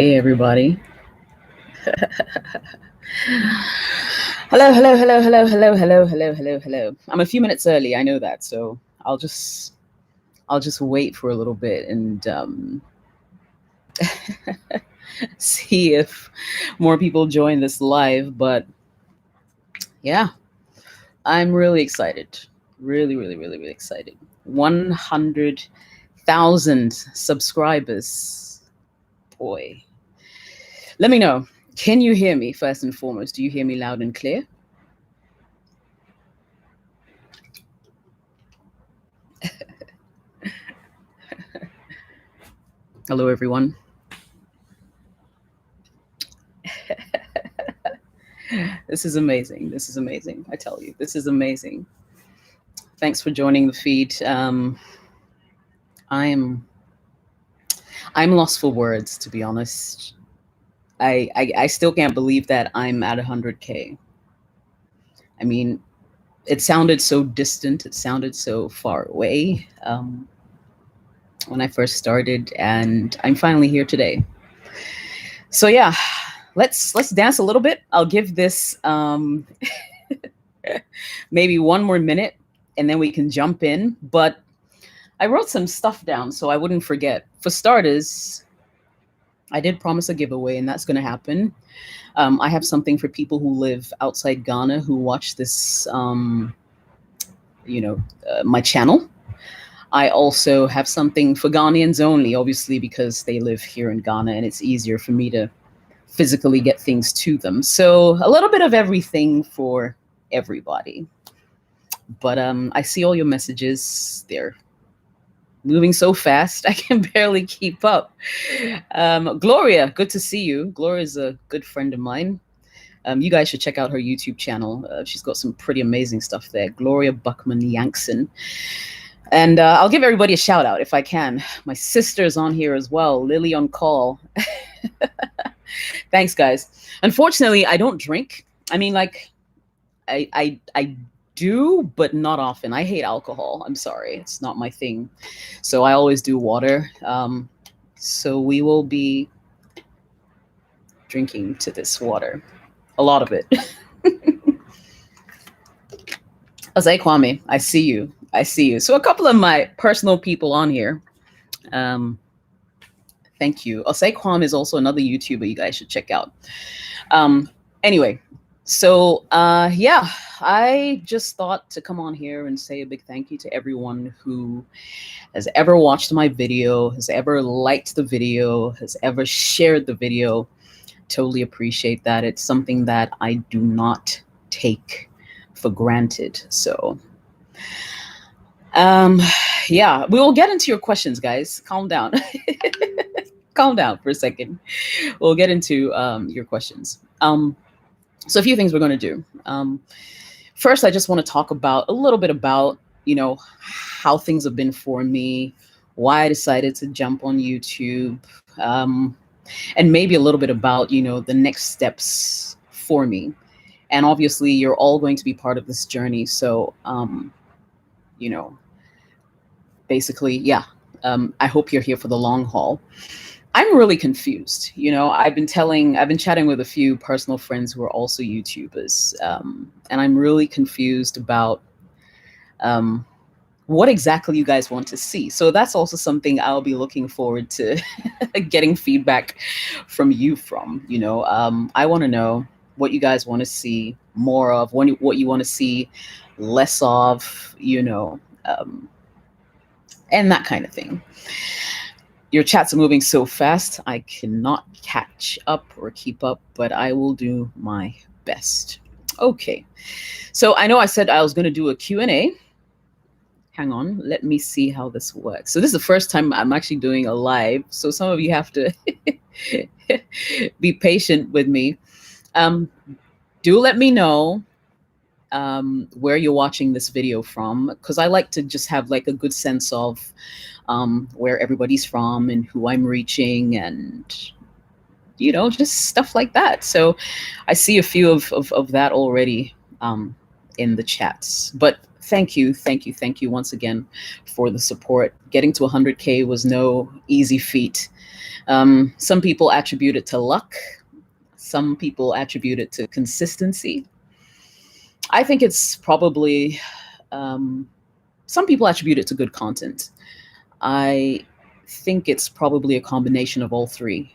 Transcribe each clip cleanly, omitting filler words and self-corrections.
Hey, everybody. Hello, hello, hello, hello, hello, hello, hello, hello, hello. I'm a few minutes early. I know that, so I'll just I'll just wait for a little bit and see if more people join this live. But yeah, I'm really excited. Really, really, really, really excited. 100,000 subscribers. Boy, let me know. Can you hear me first and foremost? Do you hear me loud and clear? Hello, everyone. This is amazing. This is amazing. I tell you, this is amazing. Thanks for joining the feed. I'm I'm lost for words, to be honest. I still can't believe that I'm at 100K. I mean, it sounded so distant. It sounded so far away when I first started, and I'm finally here today. So yeah, let's dance a little bit. I'll give this maybe one more minute, and then we can jump in. But I wrote some stuff down so I wouldn't forget. For starters, I did promise a giveaway, and that's going to happen. I have something for people who live outside Ghana who watch this, my channel. I also have something for Ghanaians only, obviously, because they live here in Ghana and it's easier for me to physically get things to them. So a little bit of everything for everybody. But I see all your messages. They're moving so fast, I can barely keep up. Gloria, good to see you. Gloria's a good friend of mine. You guys should check out her YouTube channel. She's got some pretty amazing stuff there. Gloria Buckman Yankson. And I'll give everybody a shout out if I can. My sister's on here as well. Lily on call. Thanks, guys. Unfortunately, I don't drink. I mean, like, I do, but not often. I hate alcohol. I'm sorry. It's not my thing. So I always do water. So we will be drinking to this water. A lot of it. Osei Kwame, I see you. I see you. So a couple of my personal people on here. Thank you. Osei Kwame is also another YouTuber you guys should check out. Anyway, so yeah, I just thought to come on here and say a big thank you to everyone who has ever watched my video, has ever liked the video, has ever shared the video. Totally appreciate that. It's something that I do not take for granted. So yeah, we will get into your questions, guys. Calm down. Calm down for a second. We'll get into your questions. So a few things we're going to do. First, I just want to talk about a little bit about, how things have been for me, why I decided to jump on YouTube, and maybe a little bit about, the next steps for me. And obviously, you're all going to be part of this journey. So, basically, yeah, I hope you're here for the long haul. I'm really confused. I've been chatting with a few personal friends who are also YouTubers, and I'm really confused about what exactly you guys want to see. So that's also something I'll be looking forward to getting feedback from you from. I want to know what you guys want to see more of, what you want to see less of, and that kind of thing. Your chats are moving so fast, I cannot catch up or keep up, but I will do my best. Okay, so I know I said I was going to do a Q&A. Hang on, let me see how this works. So this is the first time I'm actually doing a live, so some of you have to be patient with me. Do let me know where you're watching this video from, because I like to just have like a good sense of where everybody's from and who I'm reaching, and just stuff like that. So I see a few of that already in the chats. But thank you once again for the support. Getting to 100K was no easy feat. Some people attribute it to luck. Some people attribute it to consistency. I think it's probably, some people attribute it to good content. I think it's probably a combination of all three,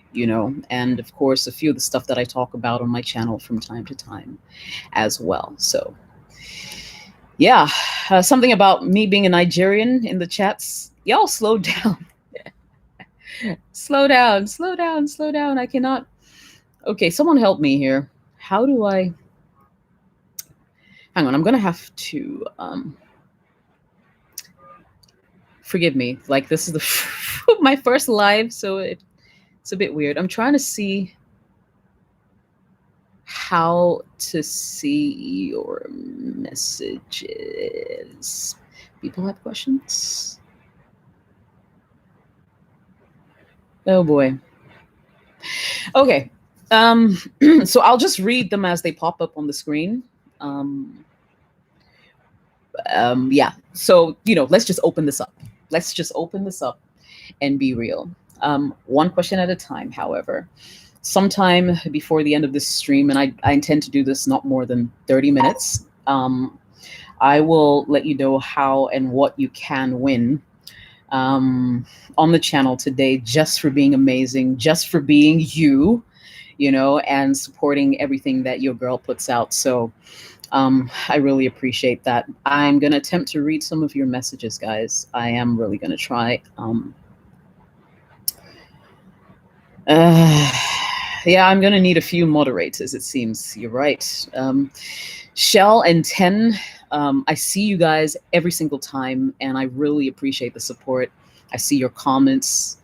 and of course, a few of the stuff that I talk about on my channel from time to time as well. So, yeah, something about me being a Nigerian in the chats. Y'all slow down. Slow down, slow down, slow down. I cannot. Okay, someone help me here. How do I. Hang on, I'm going to have to. Forgive me. Like, this is my first live, so it's a bit weird. I'm trying to see how to see your messages. People have questions? Oh boy. Okay. So I'll just read them as they pop up on the screen. Yeah. So, let's just open this up. Let's just open this up and be real. One question at a time, however. Sometime before the end of this stream, and I intend to do this not more than 30 minutes, I will let you know how and what you can win on the channel today, just for being amazing, just for being you, and supporting everything that your girl puts out. So I really appreciate that. I'm going to attempt to read some of your messages, guys. I am really going to try. Yeah, I'm going to need a few moderators, it seems. You're right. Shell and 10, I see you guys every single time, and I really appreciate the support. I see your comments,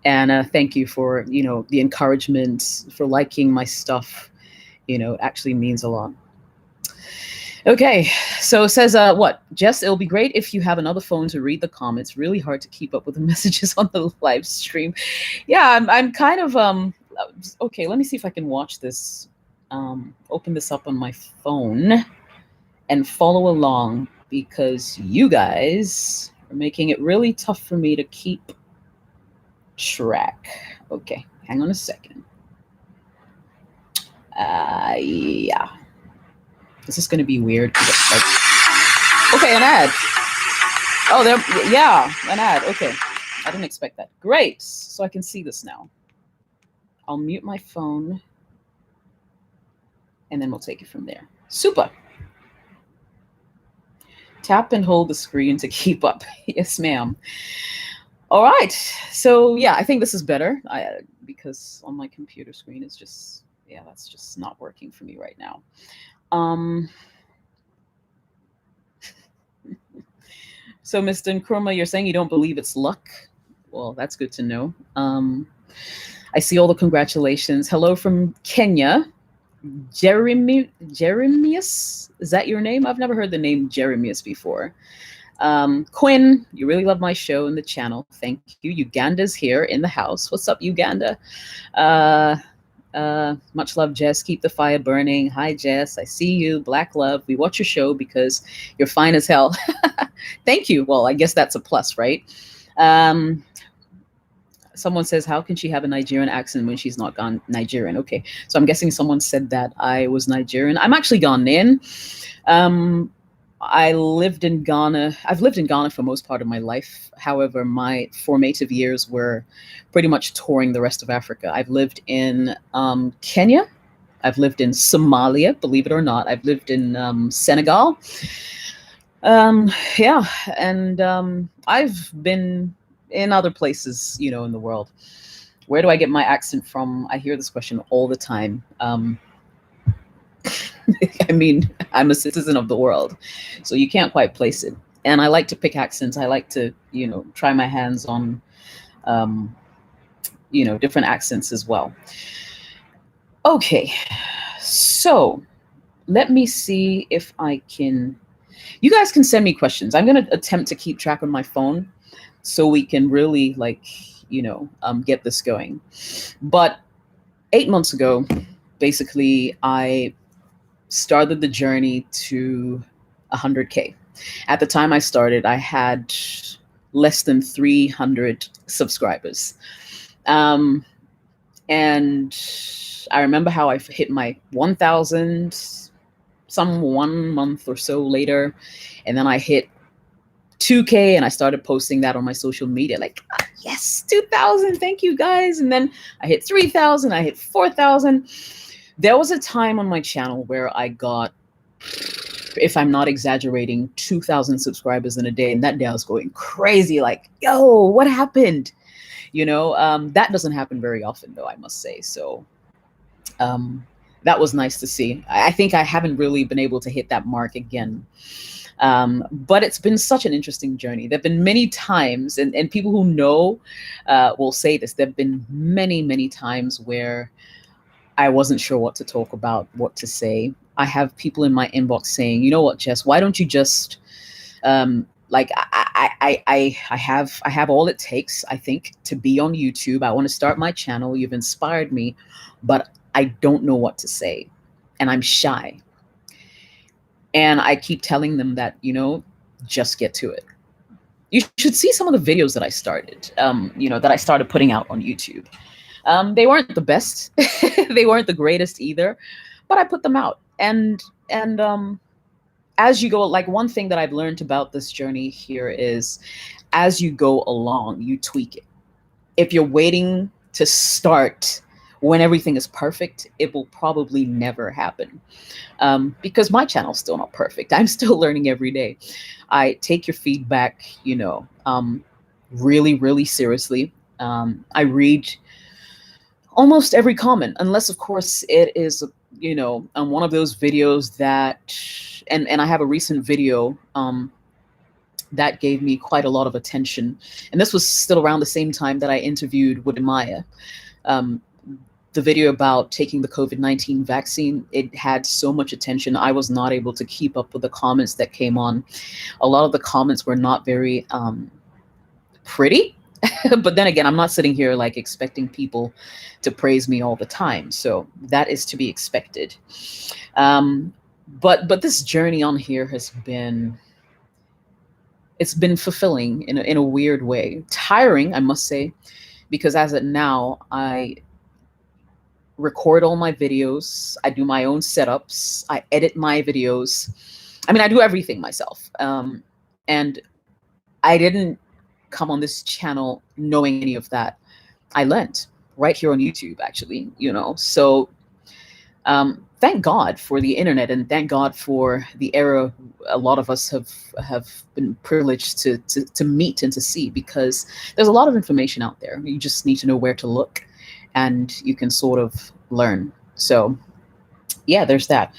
and thank you for, the encouragement, for liking my stuff. Actually means a lot. Okay, so it says, what? Jess, it'll be great if you have another phone to read the comments. Really hard to keep up with the messages on the live stream. Yeah, I'm kind of, okay, let me see if I can watch this. Open this up on my phone and follow along, because you guys are making it really tough for me to keep track. Okay, hang on a second. Yeah. This is going to be weird. Okay, an ad. Oh, there. Yeah, an ad. Okay. I didn't expect that. Great. So I can see this now. I'll mute my phone, and then we'll take it from there. Super. Tap and hold the screen to keep up. Yes, ma'am. All right. So, yeah, I think this is better because on my computer screen, it's just, yeah, that's just not working for me right now. So, Mr. Nkrumah, you're saying you don't believe it's luck? Well, that's good to know. I see all the congratulations. Hello from Kenya. Jeremias, is that your name? I've never heard the name Jeremias before. Quinn, you really love my show and the channel. Thank you. Uganda's here in the house. What's up, Uganda? Much love, Jess. Keep the fire burning. Hi, Jess. I see you. Black love. We watch your show because you're fine as hell. Thank you. Well, I guess that's a plus, right? Someone says, how can she have a Nigerian accent when she's not Nigerian? Okay, so I'm guessing someone said that I was Nigerian. I'm actually Ghanaian. I lived in Ghana. I've lived in Ghana for most part of my life. However, my formative years were pretty much touring the rest of Africa. I've lived in Kenya. I've lived in Somalia, believe it or not. I've lived in Senegal. Yeah, and I've been in other places, in the world. Where do I get my accent from? I hear this question all the time. I mean, I'm a citizen of the world, so you can't quite place it. And I like to pick accents. I like to, try my hands on, different accents as well. Okay, so let me see if I can, you guys can send me questions. I'm going to attempt to keep track on my phone so we can really get this going. But 8 months ago, basically, I started the journey to 100K. At the time I started, I had less than 300 subscribers. Um, and I remember how I hit my 1,000 some 1 month or so later. And then I hit 2K and I started posting that on my social media, like, yes, 2,000, thank you guys. And then I hit 3,000, I hit 4,000. There was a time on my channel where I got, if I'm not exaggerating, 2,000 subscribers in a day. And that day I was going crazy, like, yo, what happened? That doesn't happen very often, though, I must say. So that was nice to see. I think I haven't really been able to hit that mark again. But it's been such an interesting journey. There have been many times, and people who know will say this, there have been many, many times where I wasn't sure what to talk about, what to say. I have people in my inbox saying, you know what, Jess, why don't you just, like, I have all it takes, I think, to be on YouTube. I want to start my channel. You've inspired me, but I don't know what to say, and I'm shy. And I keep telling them that, just get to it. You should see some of the videos that I started, that I started putting out on YouTube. They weren't the best. They weren't the greatest either, but I put them out. And as you go, like, one thing that I've learned about this journey here is, as you go along, you tweak it. If you're waiting to start when everything is perfect, it will probably never happen. Because my channel's still not perfect. I'm still learning every day. I take your feedback, really, really seriously. I read almost every comment, unless, of course, it is, one of those videos that, and I have a recent video that gave me quite a lot of attention. And this was still around the same time that I interviewed with Maya. The video about taking the COVID-19 vaccine, it had so much attention. I was not able to keep up with the comments that came on. A lot of the comments were not very pretty. But then again, I'm not sitting here like expecting people to praise me all the time. So that is to be expected. But this journey on here has been, it's been fulfilling in a weird way. Tiring, I must say, because as of now, I record all my videos. I do my own setups. I edit my videos. I mean, I do everything myself. And I didn't come on this channel knowing any of that. I learned right here on YouTube, actually, So thank God for the internet, and thank God for the era a lot of us have been privileged to meet and to see, because there's a lot of information out there. You just need to know where to look, and you can sort of learn. So yeah, there's that.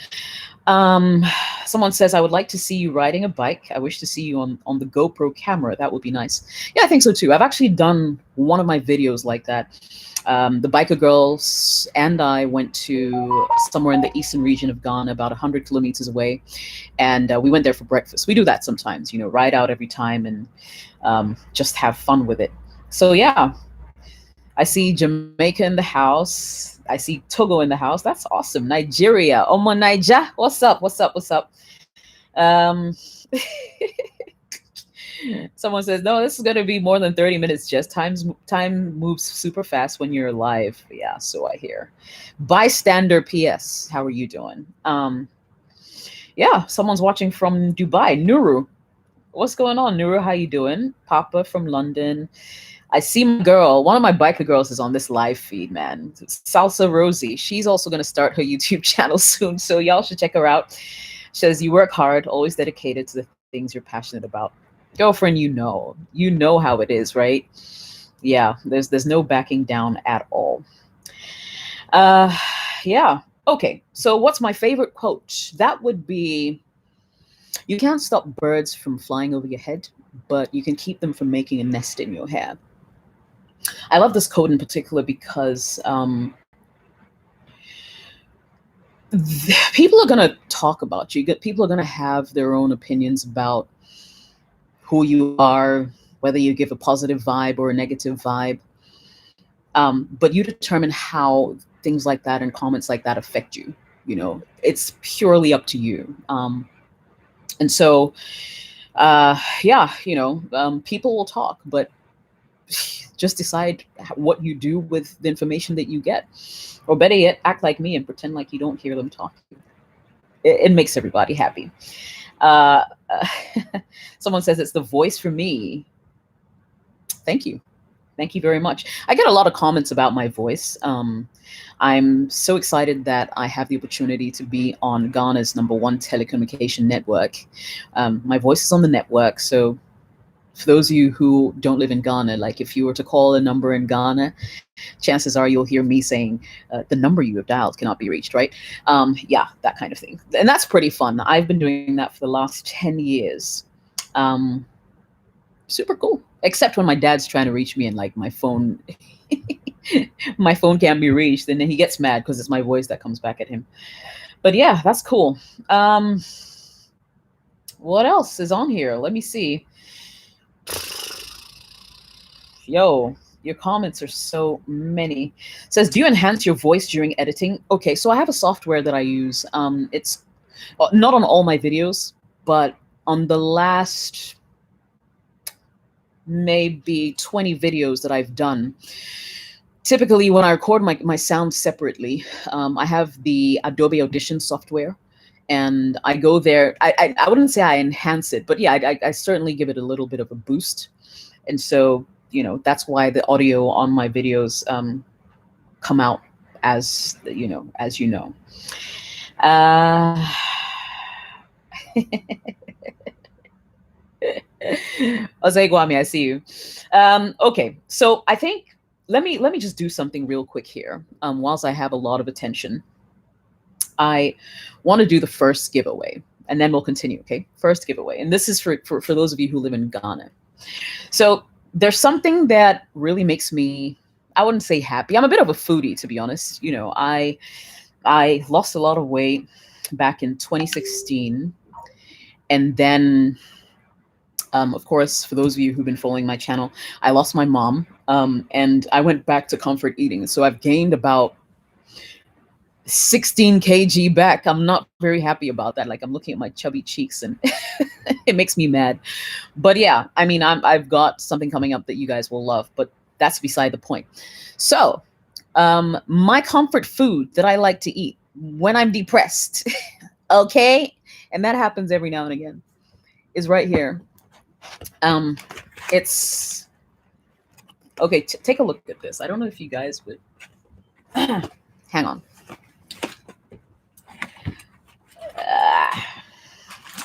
Someone says, I would like to see you riding a bike. I wish to see you on the GoPro camera. That would be nice. Yeah, I think so too. I've actually done one of my videos like that. The biker girls and I went to somewhere in the eastern region of Ghana, about 100 kilometers away. And we went there for breakfast. We do that sometimes, ride out every time and just have fun with it. So yeah, I see Jamaica in the house. I see Togo in the house. That's awesome. Nigeria. Omo Naija. What's up? What's up? What's up? Someone says, no, this is going to be more than 30 minutes. Just time moves super fast when you're live. Yeah, so I hear. Bystander PS. How are you doing? Yeah, someone's watching from Dubai. Nuru. What's going on, Nuru? How you doing? Papa from London. I see my girl, one of my biker girls is on this live feed, man. Salsa Rosie. She's also going to start her YouTube channel soon, so y'all should check her out. She says, you work hard, always dedicated to the things you're passionate about. Girlfriend, you know how it is, right? Yeah, there's no backing down at all. Yeah. Okay, so what's my favorite quote? That would be, you can't stop birds from flying over your head, but you can keep them from making a nest in your hair. I love this quote in particular because people are going to talk about you. People are going to have their own opinions about who you are, whether you give a positive vibe or a negative vibe. But you determine how things like that and comments like that affect you. It's purely up to you. And so, yeah, people will talk, but just decide what you do with the information that you get. Or better yet, act like me and pretend like you don't hear them talking. It makes everybody happy. Uh, Someone says it's the voice for me. Thank you. Thank you very much. I get a lot of comments about my voice. I'm so excited that I have the opportunity to be on Ghana's #1 telecommunication network. My voice is on the network. So for those of you who don't live in Ghana, like if you were to call a number in Ghana, chances are you'll hear me saying, the number you have dialed cannot be reached, right? Yeah, that kind of thing. And that's pretty fun. I've been doing that for the last 10 years. Super cool. Except when my dad's trying to reach me and like my phone my phone can't be reached, and then he gets mad because it's my voice that comes back at him. But yeah, that's cool. What else is on here? Let me see. Yo, your comments are so many. It says, do you enhance your voice during editing? Okay, so I have a software that I use. It's not on all my videos, but on the last maybe 20 videos that I've done. Typically, when I record my sound separately, I have the Adobe Audition software, and I go there. I wouldn't say I enhance it, but yeah, I certainly give it a little bit of a boost. And so, that's why the audio on my videos come out as as you know. Jose Guami, I see you. Okay, so I think let me just do something real quick here. Whilst I have a lot of attention, I want to do the first giveaway, and then we'll continue. Okay, first giveaway, and this is for those of you who live in Ghana. So there's something that really makes me, I wouldn't say happy. I'm a bit of a foodie, to be honest. I lost a lot of weight back in 2016, and then of course, for those of you who've been following my channel, I lost my mom, and I went back to comfort eating. So I've gained about 16 kg back. I'm not very happy about that. Like, I'm looking at my chubby cheeks and it makes me mad. But yeah, I mean, I've got something coming up that you guys will love, but that's beside the point. So my comfort food that I like to eat when I'm depressed, okay, and that happens every now and again, is right here. It's okay. Take a look at this. I don't know if you guys would hang on.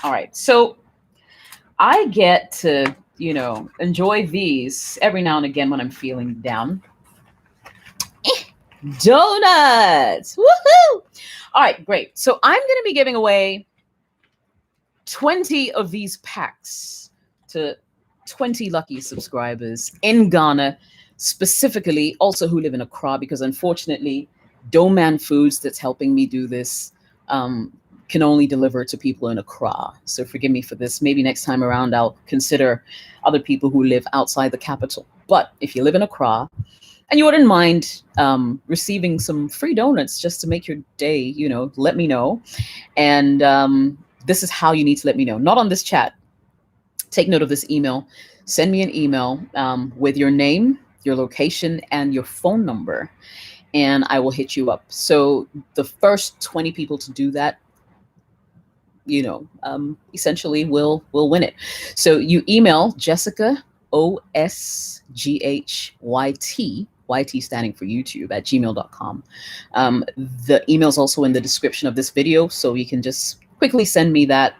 All right. So I get to, enjoy these every now and again when I'm feeling down. Donuts. Woohoo! All right, great. So I'm going to be giving away 20 of these packs to 20 lucky subscribers in Ghana, specifically also who live in Accra, because unfortunately, Doman Foods, that's helping me do this, can only deliver to people in Accra. So forgive me for this. Maybe next time around, I'll consider other people who live outside the capital. But if you live in Accra and you wouldn't mind receiving some free donuts just to make your day, let me know. And this is how you need to let me know. Not on this chat. Take note of this email. Send me an email with your name, your location, and your phone number, and I will hit you up. So the first 20 people to do that, essentially will win it. So you email Jessica, OSGHYT, YT standing for YouTube, at gmail.com. The email's also in the description of this video, so you can just quickly send me that.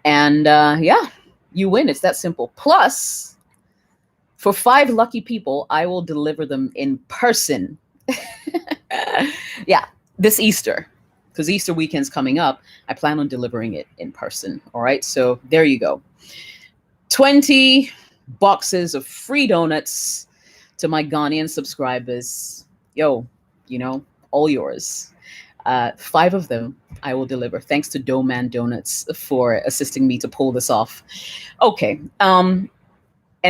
And yeah, you win. It's that simple. Plus, for 5 lucky people, I will deliver them in person. Yeah, this Easter, because Easter weekend's coming up. I plan on delivering it in person. All right, so there you go. 20 boxes of free donuts to my Ghanaian subscribers. Yo, all yours. 5 of them I will deliver. Thanks to Doughman Donuts for assisting me to pull this off. Okay. And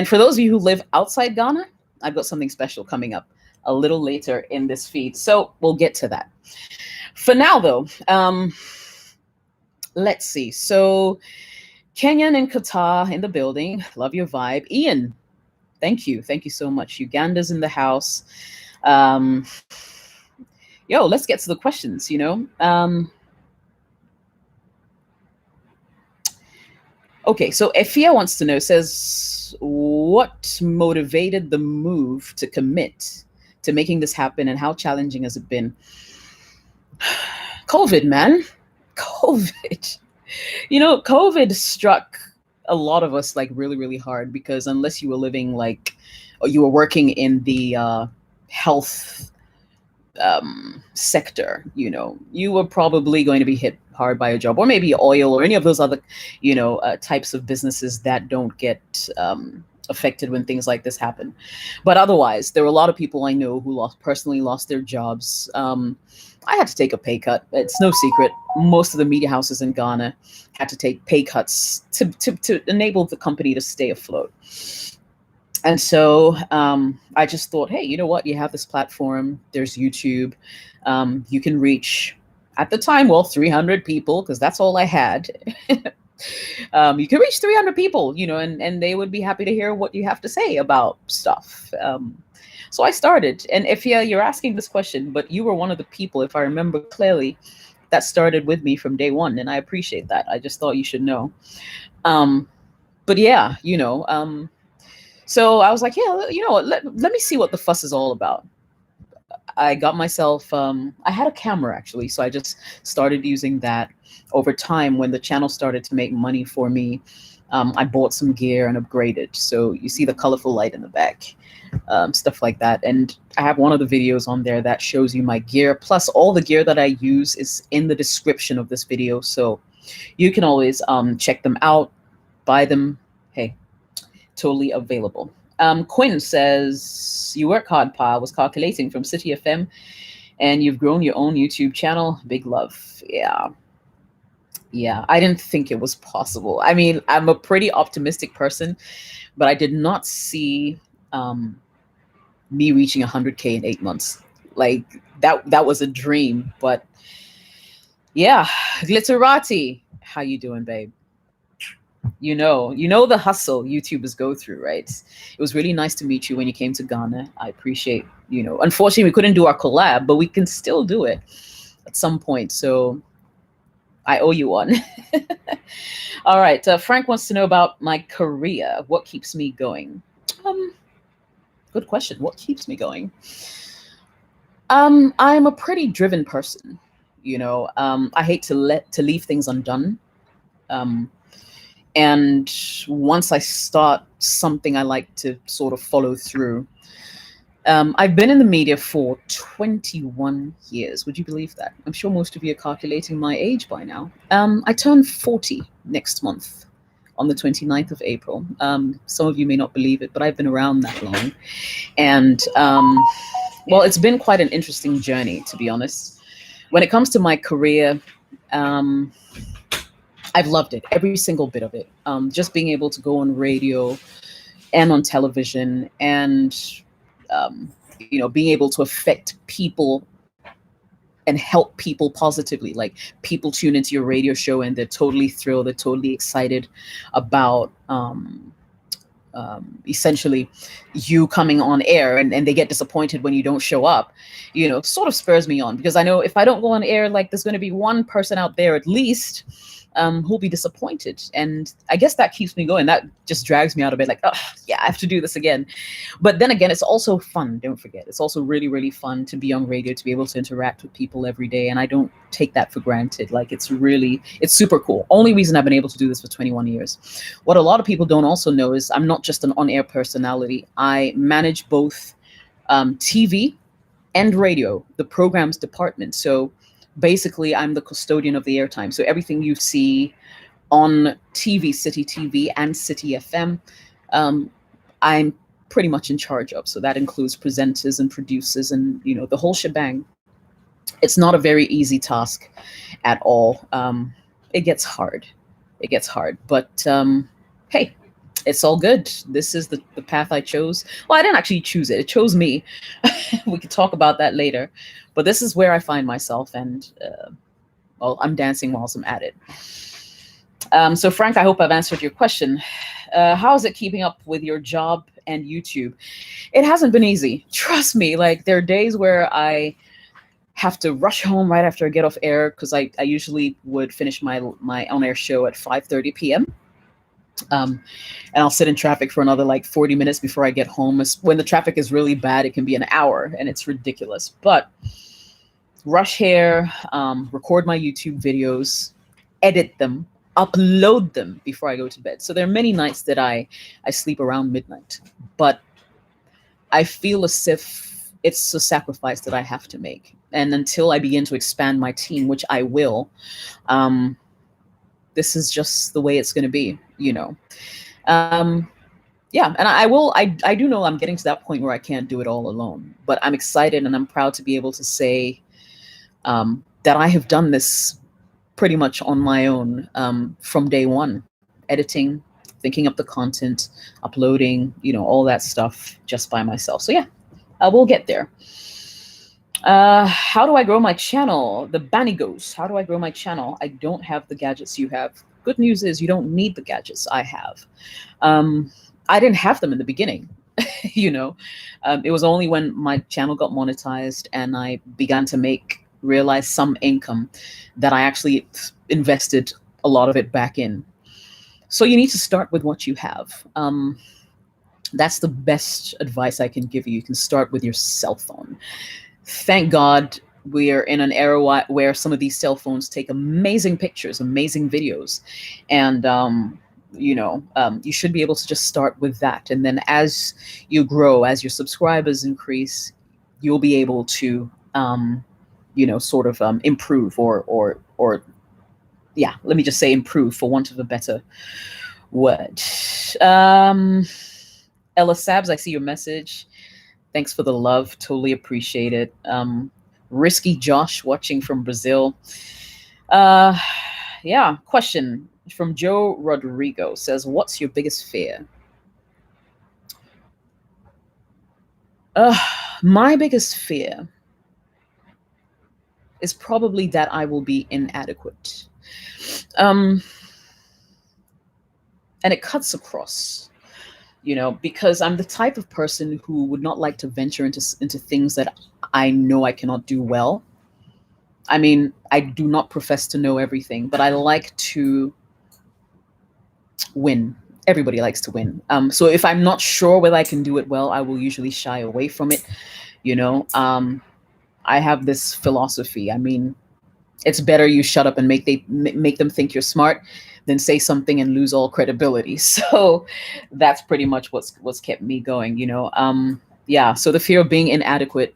for those of you who live outside Ghana, I've got something special coming up. a little later in this feed. So we'll get to that. For now, though, let's see. So Kenyan and Qatar in the building. Love your vibe. Ian, thank you. Thank you so much. Uganda's in the house. Yo, let's get to the questions, Okay, so Efia wants to know, says, what motivated the move to commit to making this happen and how challenging has it been? COVID, man. COVID. COVID struck a lot of us like really, really hard because unless you were living like, or you were working in the health sector, you were probably going to be hit hard by a job, or maybe oil or any of those other, types of businesses that don't get affected when things like this happen. But otherwise, there were a lot of people I know who personally lost their jobs. I had to take a pay cut. It's no secret. Most of the media houses in Ghana had to take pay cuts to enable the company to stay afloat. And so I just thought, hey, you know what? You have this platform. There's YouTube. You can reach, at the time, 300 people, because that's all I had. You can reach 300 people, and they would be happy to hear what you have to say about stuff. So I started. And if you're asking this question, but you were one of the people, if I remember clearly, that started with me from day one. And I appreciate that. I just thought you should know. But yeah, so I was like, yeah, let me see what the fuss is all about. I got myself, I had a camera actually. So I just started using that. Over time, when the channel started to make money for me, I bought some gear and upgraded. So you see the colorful light in the back, stuff like that. And I have one of the videos on there that shows you my gear. Plus all the gear that I use is in the description of this video. So you can always check them out, buy them. Hey, totally available. Quinn says, you work hard, Pa. Was calculating from City FM and you've grown your own YouTube channel. Big love. Yeah, I didn't think it was possible. I mean, I'm a pretty optimistic person, but I did not see me reaching 100K in 8 months. Like that was a dream. But yeah, Glitterati, how you doing, babe? You know the hustle YouTubers go through, right? It was really nice to meet you when you came to Ghana. I appreciate, unfortunately we couldn't do our collab, but we can still do it at some point. So I owe you one. All right. Frank wants to know about my career. What keeps me going? Good question. What keeps me going? I'm a pretty driven person. I hate to leave things undone. And once I start something, I like to sort of follow through. I've been in the media for 21 years. Would you believe that? I'm sure most of you are calculating my age by now. I turn 40 next month on the 29th of April. Some of you may not believe it, but I've been around that long. And, well, it's been quite an interesting journey, to be honest. When it comes to my career, I've loved it, every single bit of it. Just being able to go on radio and on television and, being able to affect people and help people positively. Like people tune into your radio show and they're totally thrilled, they're totally excited about essentially you coming on air, and they get disappointed when you don't show up, sort of spurs me on, because I know if I don't go on air, like there's going to be one person out there at least who'll be disappointed. And I guess that keeps me going. That just drags me out of bed, like, oh yeah, I have to do this again. But then again, it's also fun. Don't forget, it's also really, really fun to be on radio, to be able to interact with people every day. And I don't take that for granted. Like it's super cool. Only reason I've been able to do this for 21 years. What a lot of people don't also know is I'm not just an on-air personality. I manage both TV and radio, the programs department. So basically, I'm the custodian of the airtime. So everything you see on TV, City TV and City FM, I'm pretty much in charge of. So that includes presenters and producers and, the whole shebang. It's not a very easy task at all. It gets hard. But hey, It's all good. This is the path I chose. Well, I didn't actually choose it. It chose me. We could talk about that later. But this is where I find myself. And, well, I'm dancing whilst I'm at it. So, Frank, I hope I've answered your question. How is it keeping up with your job and YouTube? It hasn't been easy. Trust me. Like, there are days where I have to rush home right after I get off air, because I usually would finish my on-air show at 5:30 p.m. And I'll sit in traffic for another like 40 minutes before I get home. When the traffic is really bad, it can be an hour, and it's ridiculous. But rush here, record my YouTube videos, edit them, upload them before I go to bed. So there are many nights that I sleep around midnight, but I feel as if it's a sacrifice that I have to make. And until I begin to expand my team, which I will, this is just the way it's going to be, you know. Yeah, and I do know I'm getting to that point where I can't do it all alone, but I'm excited and I'm proud to be able to say that I have done this pretty much on my own from day one, editing, thinking up the content, uploading, you know, all that stuff just by myself. So yeah, we'll get there. How do I grow my channel? The Banny goes, how do I grow my channel? I don't have the gadgets you have. Good news is you don't need the gadgets I have. I didn't have them in the beginning. You know, it was only when my channel got monetized and I began to realize some income that I actually invested a lot of it back in. So you need to start with what you have. That's the best advice I can give you. You can start with your cell phone. Thank God we're in an era where some of these cell phones take amazing pictures, amazing videos. And, you know, you should be able to just start with that. And then as you grow, as your subscribers increase, you'll be able to, you know, sort of improve or yeah, let me just say improve for want of a better word. Ella Sabs, I see your message. Thanks for the love. Totally appreciate it. Risky Josh watching from Brazil. Yeah, question from Joe Rodrigo says, what's your biggest fear? My biggest fear is probably that I will be inadequate. And it cuts across, you know, because I'm the type of person who would not like to venture into things that I know I cannot do well. I mean, I do not profess to know everything, but I like to win. Everybody likes to win. So if I'm not sure whether I can do it well, I will usually shy away from it. You know, I have this philosophy. I mean, it's better you shut up and make them think you're smart than say something and lose all credibility. So that's pretty much what's kept me going, you know. Yeah, so the fear of being inadequate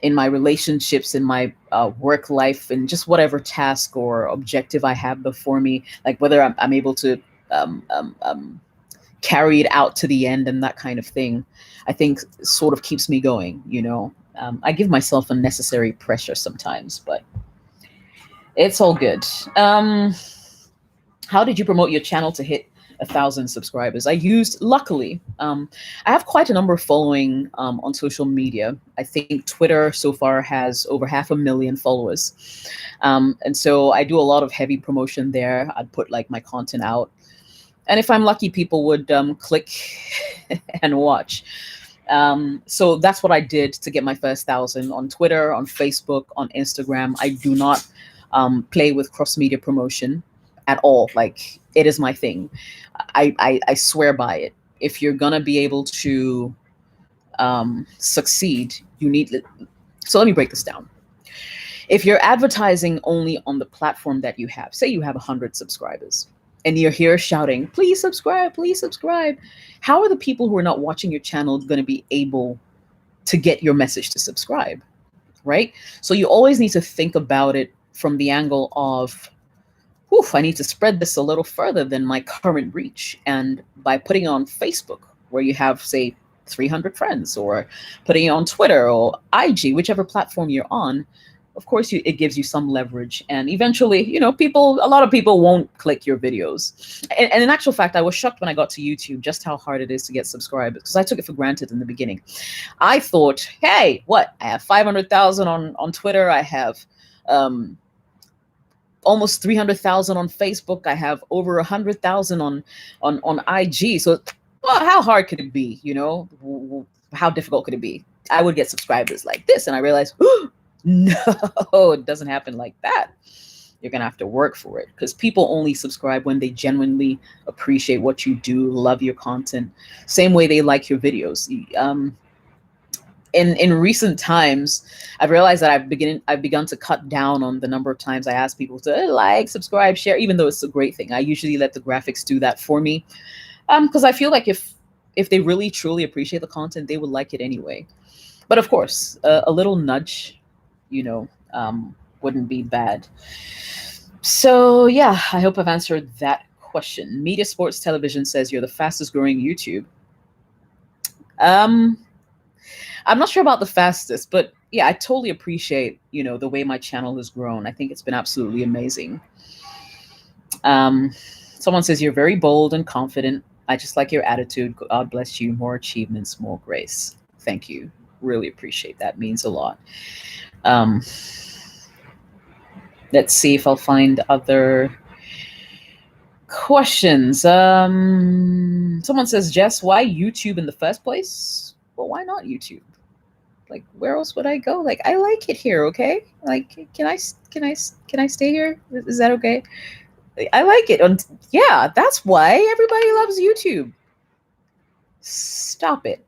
in my relationships, in my work life, and just whatever task or objective I have before me, like whether I'm able to carry it out to the end and that kind of thing, I think sort of keeps me going, you know. I give myself unnecessary pressure sometimes, but it's all good. How did you promote your channel to hit 1,000 subscribers? I used, luckily, I have quite a number of following on social media. I think Twitter so far has over 500,000 followers. And so I do a lot of heavy promotion there. I'd put like my content out. And if I'm lucky, people would click and watch. So that's what I did to get my first 1,000 on Twitter, on Facebook, on Instagram. I do not play with cross-media promotion at all. Like, it is my thing. I swear by it. If you're gonna be able to succeed, you need. So let me break this down. If you're advertising only on the platform that you have, say you have 100 subscribers, and you're here shouting, please subscribe, how are the people who are not watching your channel going to be able to get your message to subscribe, right? So you always need to think about it from the angle of, I need to spread this a little further than my current reach. And by putting it on Facebook, where you have, say, 300 friends, or putting it on Twitter or IG, whichever platform you're on, of course it gives you some leverage, and eventually, a lot of people won't click your videos. And in actual fact, I was shocked when I got to YouTube just how hard it is to get subscribers, because I took it for granted in the beginning. I thought, hey, what? I have 500,000 on Twitter. I have almost 300,000 on Facebook. I have over 100,000 on IG. So, well, how hard could it be? How difficult could it be? I would get subscribers like this, and I realized, no, it doesn't happen like that. You're gonna have to work for it, because people only subscribe when they genuinely appreciate what you do, love your content, same way they like your videos. In recent times, I've realized that I've begun to cut down on the number of times I ask people to like, subscribe, share, even though it's a great thing. I usually let the graphics do that for me, because I feel like if they really truly appreciate the content, they would like it anyway. But of course, a little nudge, wouldn't be bad. So yeah, I hope I've answered that question. Media Sports Television says you're the fastest growing YouTube. I'm not sure about the fastest, but yeah, I totally appreciate, the way my channel has grown. I think it's been absolutely amazing. Someone says you're very bold and confident. I just like your attitude. God bless you. More achievements, more grace. Thank you. Really appreciate that. Means a lot. Let's see if I'll find other questions. Someone says, Jess, why YouTube in the first place? Well, why not YouTube? Like, where else would I go? Like, I like it here, okay? Like, can I stay here? Is that okay? I like it. And yeah, that's why everybody loves YouTube. Stop it.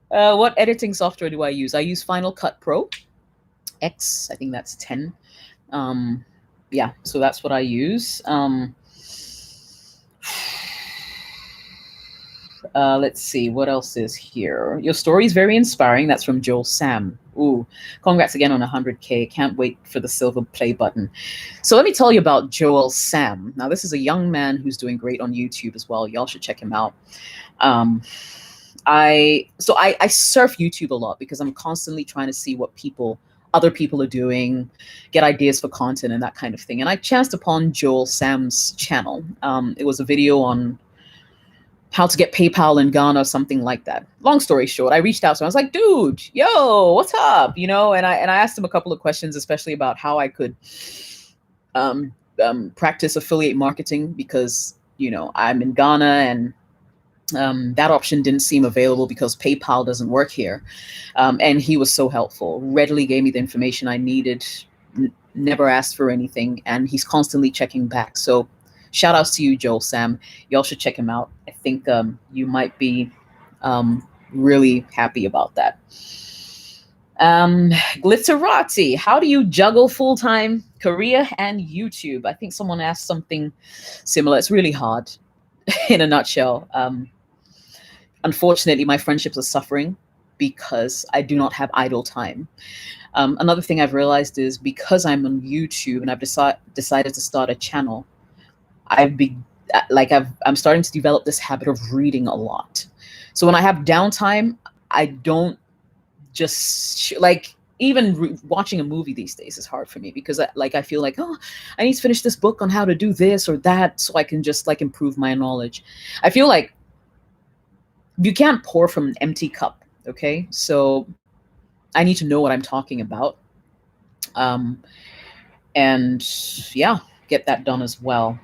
What editing software do I use? I use Final Cut Pro X. I think that's 10. Yeah, so that's what I use. Let's see, what else is here? Your story is very inspiring. That's from Joel Sam. Ooh, congrats again on 100K. Can't wait for the silver play button. So let me tell you about Joel Sam. Now, this is a young man who's doing great on YouTube as well. Y'all should check him out. I surf YouTube a lot because I'm constantly trying to see what other people are doing, get ideas for content and that kind of thing. And I chanced upon Joel Sam's channel. It was a video on how to get PayPal in Ghana, something like that. Long story short, I reached out to him. I was like, dude, yo, what's up? And I asked him a couple of questions, especially about how I could practice affiliate marketing, because, I'm in Ghana and that option didn't seem available because PayPal doesn't work here. And he was so helpful, readily gave me the information I needed, never asked for anything. And he's constantly checking back. So shout outs to you, Joel Sam. Y'all should check him out. I think you might be really happy about that. Glitterati, how do you juggle full-time career and YouTube? I think someone asked something similar. It's really hard in a nutshell. Unfortunately, my friendships are suffering because I do not have idle time. Another thing I've realized is because I'm on YouTube and I've decided to start a channel, I'm starting to develop this habit of reading a lot. So when I have downtime, I don't just even watching a movie these days is hard for me because I feel like, oh, I need to finish this book on how to do this or that so I can just improve my knowledge. I feel like you can't pour from an empty cup. Okay. So I need to know what I'm talking about. And yeah, get that done as well.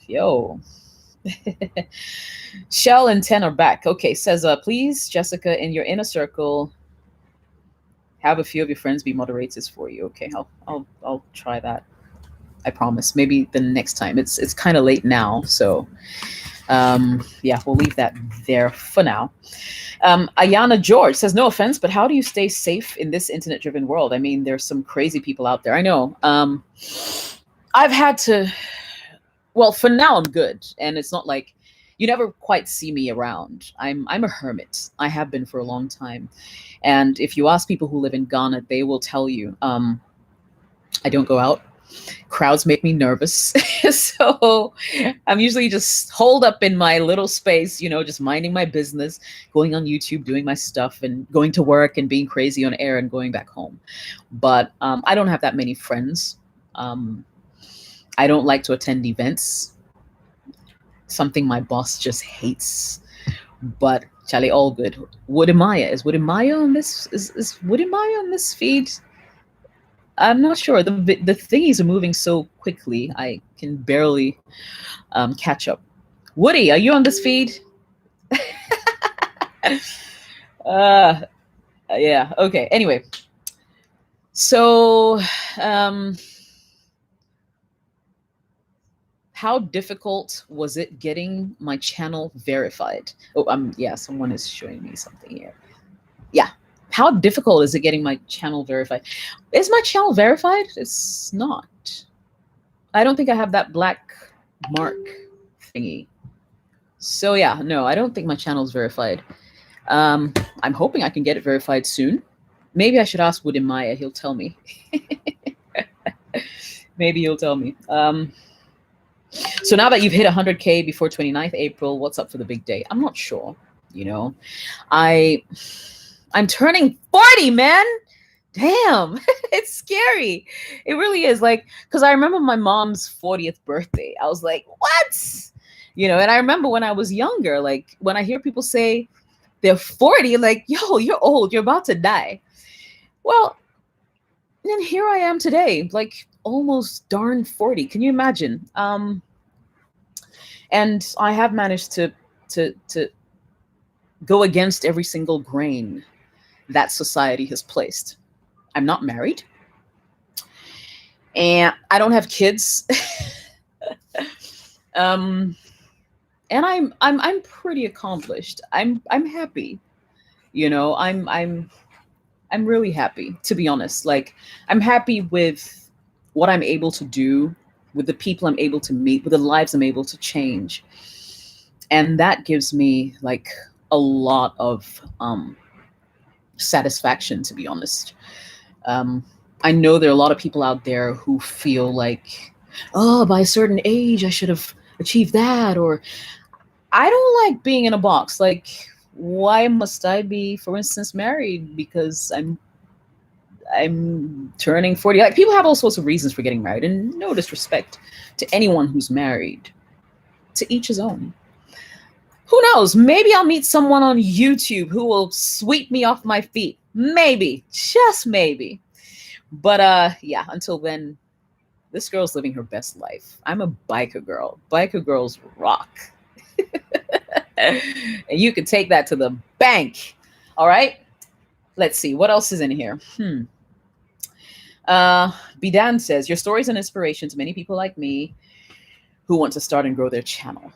Yo. Shell and 10 are back. Okay, says, please, Jessica, in your inner circle, have a few of your friends be moderators for you. Okay, I'll try that. I promise. Maybe the next time. It's kind of late now, so yeah, we'll leave that there for now. Ayana George says, no offense, but how do you stay safe in this internet-driven world? I mean, there's some crazy people out there. I know. I've had to, well, for now I'm good. And it's not like you never quite see me around. I'm a hermit. I have been for a long time. And if you ask people who live in Ghana, they will tell you, I don't go out. Crowds make me nervous. So I'm usually just holed up in my little space, just minding my business, going on YouTube, doing my stuff, and going to work and being crazy on air and going back home. But I don't have that many friends. I don't like to attend events, something my boss just hates. But Charlie, all good. Woodemaya, is Woodemaya on this? Is Woodemaya on this feed? I'm not sure. The thingies are moving so quickly. I can barely catch up. Woody, are you on this feed? Yeah. Okay. Anyway, so how difficult was it getting my channel verified? Oh, yeah. Someone is showing me something here. Yeah. How difficult is it getting my channel verified? Is my channel verified? It's not. I don't think I have that black mark thingy. So yeah, no, I don't think my channel is verified. I'm hoping I can get it verified soon. Maybe I should ask Woody Maya. He'll tell me. Maybe he'll tell me. So now that you've hit 100K before 29th April, what's up for the big day? I'm not sure. I'm turning 40, man. Damn, it's scary. It really is. Like, because I remember my mom's 40th birthday. I was like, what? And I remember when I was younger, like when I hear people say they're 40, like, yo, you're old. You're about to die. Well, and here I am today, like almost darn 40. Can you imagine? And I have managed to go against every single grain that society has placed. I'm not married, and I don't have kids. And I'm pretty accomplished. I'm happy. I'm really happy, to be honest. Like, I'm happy with what I'm able to do, with the people I'm able to meet, with the lives I'm able to change. And that gives me like a lot of satisfaction, to be honest. I know there are a lot of people out there who feel like, oh, by a certain age, I should have achieved that. Or I don't like being in a box. Like, why must I be, for instance, married because I'm turning 40? Like, people have all sorts of reasons for getting married, and no disrespect to anyone who's married. To each his own. Who knows? Maybe I'll meet someone on YouTube who will sweep me off my feet. Maybe, just maybe. But yeah, until then, this girl's living her best life. I'm a biker girl. Biker girls rock. And you can take that to the bank. All right. Let's see. What else is in here? Bidan says, your story is an inspiration to many people like me who want to start and grow their channel.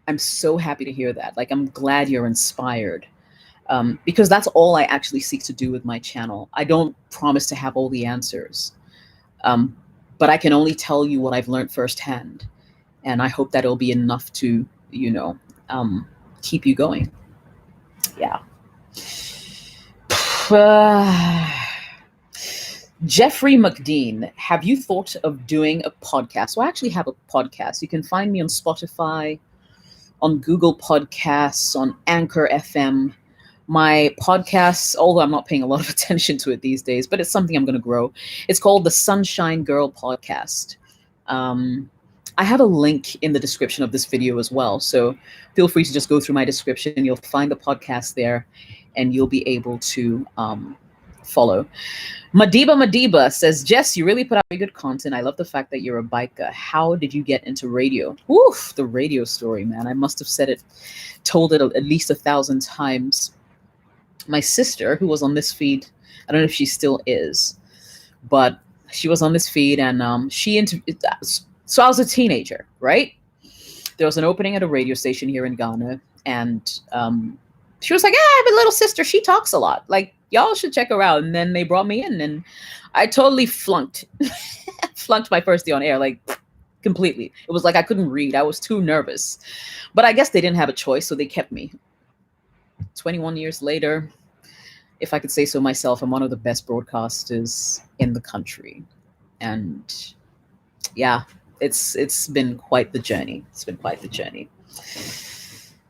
I'm so happy to hear that. Like, I'm glad you're inspired. Because that's all I actually seek to do with my channel. I don't promise to have all the answers. But I can only tell you what I've learned firsthand. And I hope that it'll be enough to, keep you going. Yeah. Jeffrey McDean, have you thought of doing a podcast? Well, I actually have a podcast. You can find me on Spotify, on Google Podcasts, on Anchor FM. My podcast, although I'm not paying a lot of attention to it these days, but it's something I'm going to grow. It's called the Sunshine Girl Podcast. I have a link in the description of this video as well. So feel free to just go through my description and you'll find the podcast there and you'll be able to follow. Madiba says, Jess, you really put out very good content. I love the fact that you're a biker. How did you get into radio? Oof, the radio story, man. I must have told it at least 1,000 times. My sister, who was on this feed, I don't know if she still is, but she was on this feed and so I was a teenager, right? There was an opening at a radio station here in Ghana, and she was like, I have a little sister. She talks a lot. Like, y'all should check her out. And then they brought me in, and I totally flunked my first day on air, like completely. It was like I couldn't read. I was too nervous. But I guess they didn't have a choice, so they kept me. 21 years later, if I could say so myself, I'm one of the best broadcasters in the country. And yeah, it's been quite the journey. It's been quite the journey.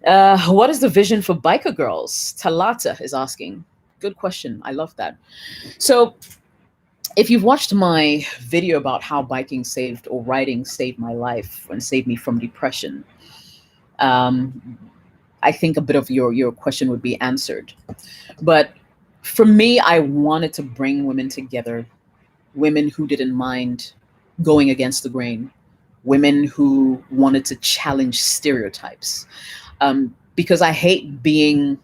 What is the vision for biker girls? Talata is asking. Good question. I love that. So, if you've watched my video about how biking saved or riding saved my life and saved me from depression, um, I think a bit of your question would be answered. But for me, I wanted to bring women together, women who didn't mind going against the grain, women who wanted to challenge stereotypes. Because I hate being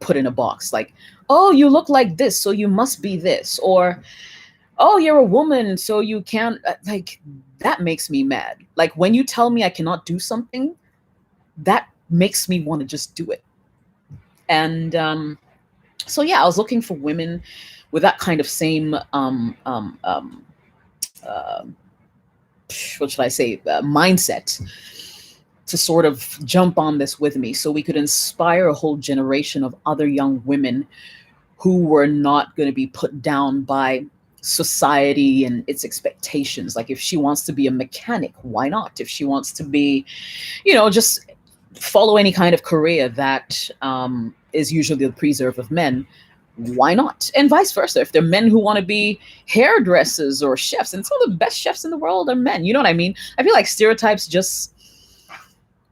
put in a box like, oh, you look like this, so you must be this, or oh, you're a woman, so you can't, like, that makes me mad. Like, when you tell me I cannot do something, that makes me want to just do it. And so, yeah, I was looking for women with that kind of same, uh, what should I say, mindset to sort of jump on this with me so we could inspire a whole generation of other young women who were not going to be put down by society and its expectations. Like, if she wants to be a mechanic, why not? If she wants to be, just follow any kind of career that is usually the preserve of men, why not? And vice versa. If there are men who want to be hairdressers or chefs, and some of the best chefs in the world are men, you know what I mean? I feel like stereotypes just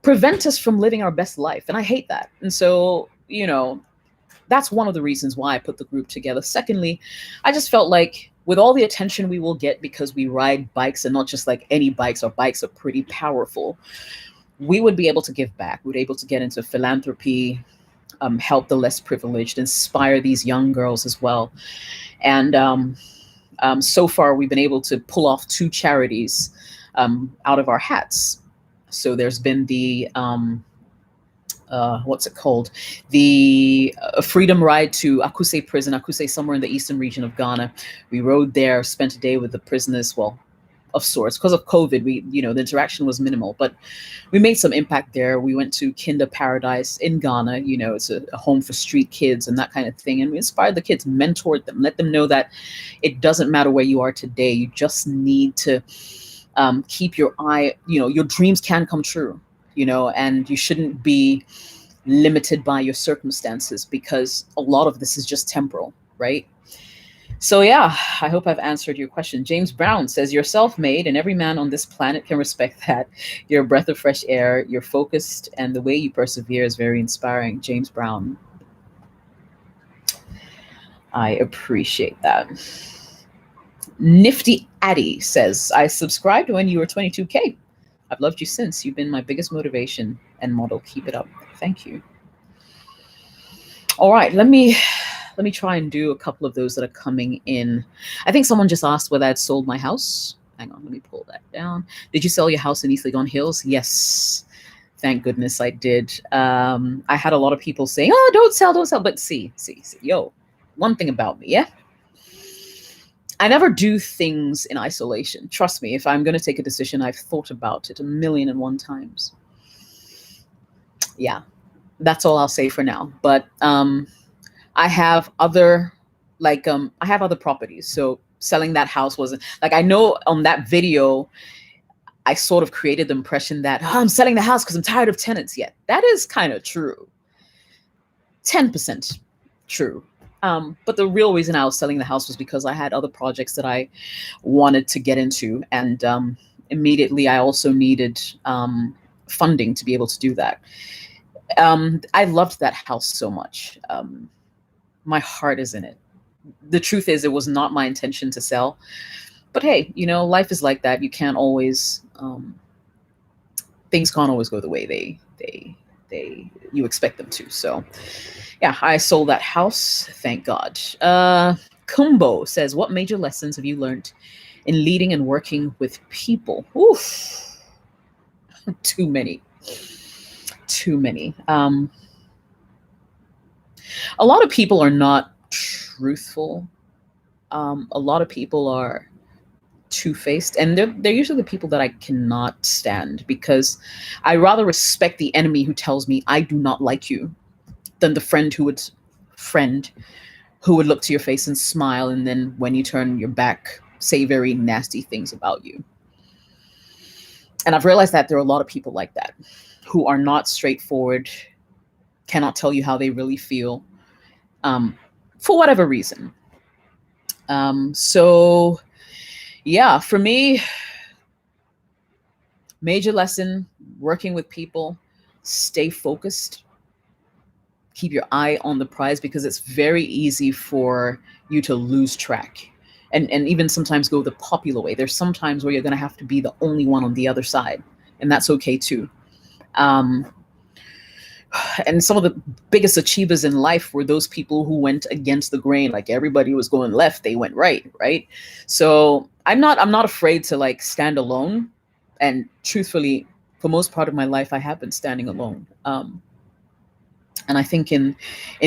prevent us from living our best life. And I hate that. And so, that's one of the reasons why I put the group together. Secondly, I just felt like with all the attention we will get because we ride bikes, and not just like any bikes, our bikes are pretty powerful, we would be able to give back. We'd be able to get into philanthropy, help the less privileged, inspire these young girls as well. And so far, we've been able to pull off 2 charities out of our hats. So there's been the what's it called? The freedom ride to Akuse prison, Akuse, somewhere in the eastern region of Ghana. We rode there, spent a day with the prisoners, well, of sorts. Because of COVID, the interaction was minimal, but we made some impact there. We went to Kinder Paradise in Ghana. It's a home for street kids and that kind of thing. And we inspired the kids, mentored them, let them know that it doesn't matter where you are today. You just need to keep your eye, your dreams can come true, and you shouldn't be limited by your circumstances, because a lot of this is just temporal, right? So yeah, I hope I've answered your question. James Brown says, you're self-made and every man on this planet can respect that. You're a breath of fresh air, you're focused, and the way you persevere is very inspiring. James Brown, I appreciate that. Nifty Addy says, I subscribed when you were 22K. I've loved you since. You've been my biggest motivation and model. Keep it up. Thank you. All right, let me try and do a couple of those that are coming in. I think someone just asked whether I'd sold my house. Hang on, let me pull that down. Did you sell your house in East Legon Hills? Yes. Thank goodness I did. I had a lot of people saying, oh, don't sell. But see, yo, one thing about me, yeah? I never do things in isolation. Trust me, if I'm going to take a decision, I've thought about it 1,000,001 times. Yeah, that's all I'll say for now. But I have other, I have other properties. So selling that house wasn't, I know on that video, I sort of created the impression that I'm selling the house because I'm tired of tenants. Yet that is kind of true. 10% true. But the real reason I was selling the house was because I had other projects that I wanted to get into. And immediately I also needed funding to be able to do that. I loved that house so much. My heart is in it. The truth is, it was not my intention to sell. But hey, life is like that. You can't always, things can't always go the way you expect them to. So yeah, I sold that house. Thank God. Kumbo says, what major lessons have you learned in leading and working with people? Oof. Too many. A lot of people are not truthful. A lot of people are two-faced, and they're usually the people that I cannot stand, because I rather respect the enemy who tells me I do not like you than the friend who would look to your face and smile, and then when you turn your back, say very nasty things about you. And I've realized that there are a lot of people like that who are not straightforward, cannot tell you how they really feel, for whatever reason. So yeah, for me, major lesson, working with people, stay focused, keep your eye on the prize, because it's very easy for you to lose track and even sometimes go the popular way. There's some times where you're going to have to be the only one on the other side, and that's okay too. Um, and some of the biggest achievers in life were those people who went against the grain. Like everybody was going left, they went right. So I'm not afraid to like stand alone. And truthfully, for most part of my life, I have been standing alone. And I think in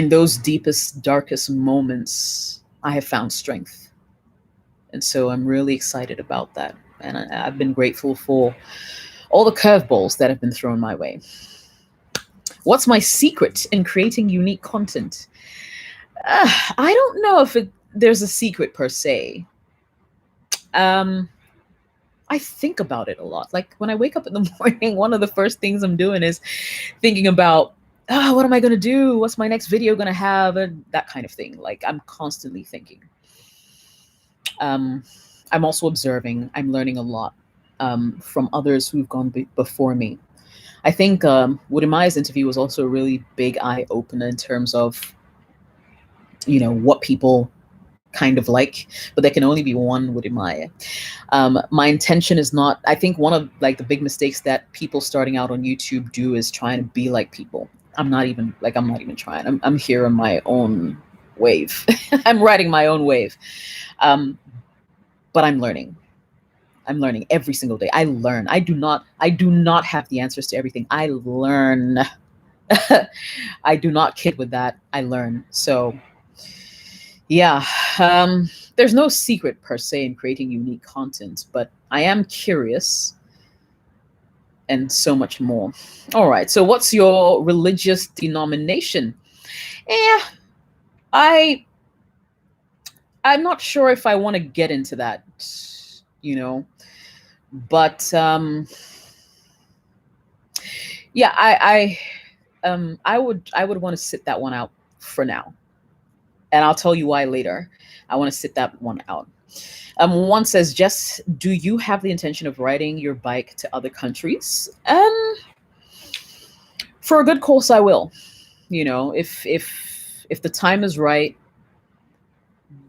those deepest, darkest moments, I have found strength. And so I'm really excited about that. And I've been grateful for all the curveballs that have been thrown my way. What's my secret in creating unique content? I don't know if there's a secret per se. I think about it a lot. Like when I wake up in the morning, one of the first things I'm doing is thinking about, what am I going to do? What's my next video going to have? And that kind of thing. Like I'm constantly thinking. I'm also observing. I'm learning a lot from others who've gone before me. I think Wudimai's interview was also a really big eye opener in terms of, what people kind of like, but there can only be one Wudimai. My intention is not, I think one of like the big mistakes that people starting out on YouTube do is trying to be like people. I'm not even trying. I'm here on my own wave. I'm riding my own wave. But I'm learning. I'm learning every single day. I learn. I do not have the answers to everything. I learn. I do not kid with that. I learn. So yeah, there's no secret per se in creating unique content, but I am curious and so much more. All right. So what's your religious denomination? I'm not sure if I want to get into that, but yeah, I would want to sit that one out for now, and I'll tell you why later. I want to sit that one out. One says, Jess, do you have the intention of riding your bike to other countries? For a good cause, I will. If the time is right,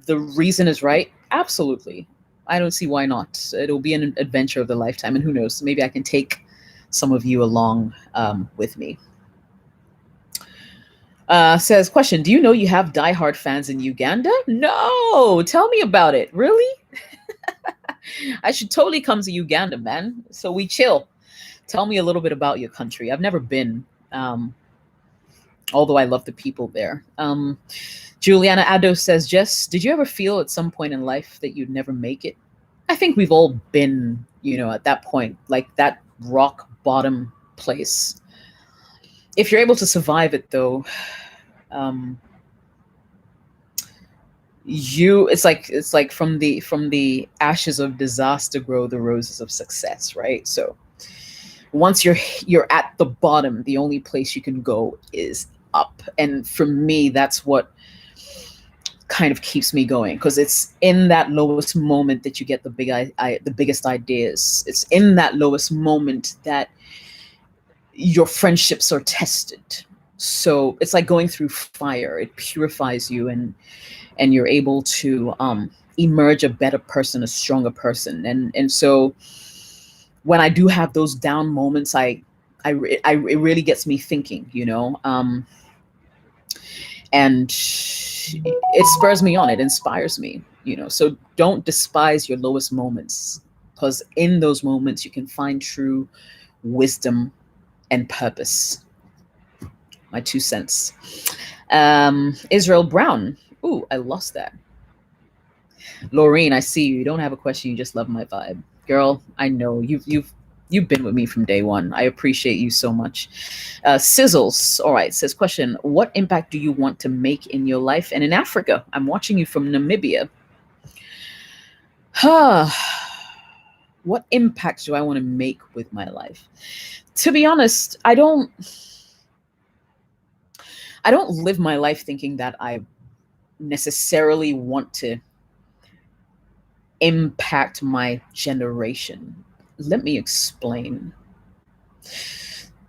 the reason is right, absolutely. I don't see why not. It'll be an adventure of a lifetime, and who knows, maybe I can take some of you along with me. Says, question, do you know you have diehard fans in Uganda? No, tell me about it. Really? I should totally come to Uganda, man. So we chill. Tell me a little bit about your country. I've never been, although I love the people there. Juliana Addo says, Jess, did you ever feel at some point in life that you'd never make it? I think we've all been, at that point, like that rock bottom place. If you're able to survive it, though, it's like from the ashes of disaster grow the roses of success, right? So once you're at the bottom, the only place you can go is up. And for me, that's what kind of keeps me going, because it's in that lowest moment that you get the biggest ideas. It's in that lowest moment that your friendships are tested. So it's like going through fire. It purifies you, and you're able to emerge a better person, a stronger person. And so when I do have those down moments, it really gets me thinking, and it spurs me on. It inspires me, So don't despise your lowest moments, because in those moments you can find true wisdom and purpose. My 2 cents. Israel Brown. Ooh, I lost that. Laureen, I see you. You don't have a question. You just love my vibe. Girl, I know you've been with me from day one. I appreciate you so much. Sizzles. All right. Says, question, what impact do you want to make in your life and in Africa? I'm watching you from Namibia. What impact do I want to make with my life? To be honest, I don't live my life thinking that I necessarily want to impact my generation. Let me explain.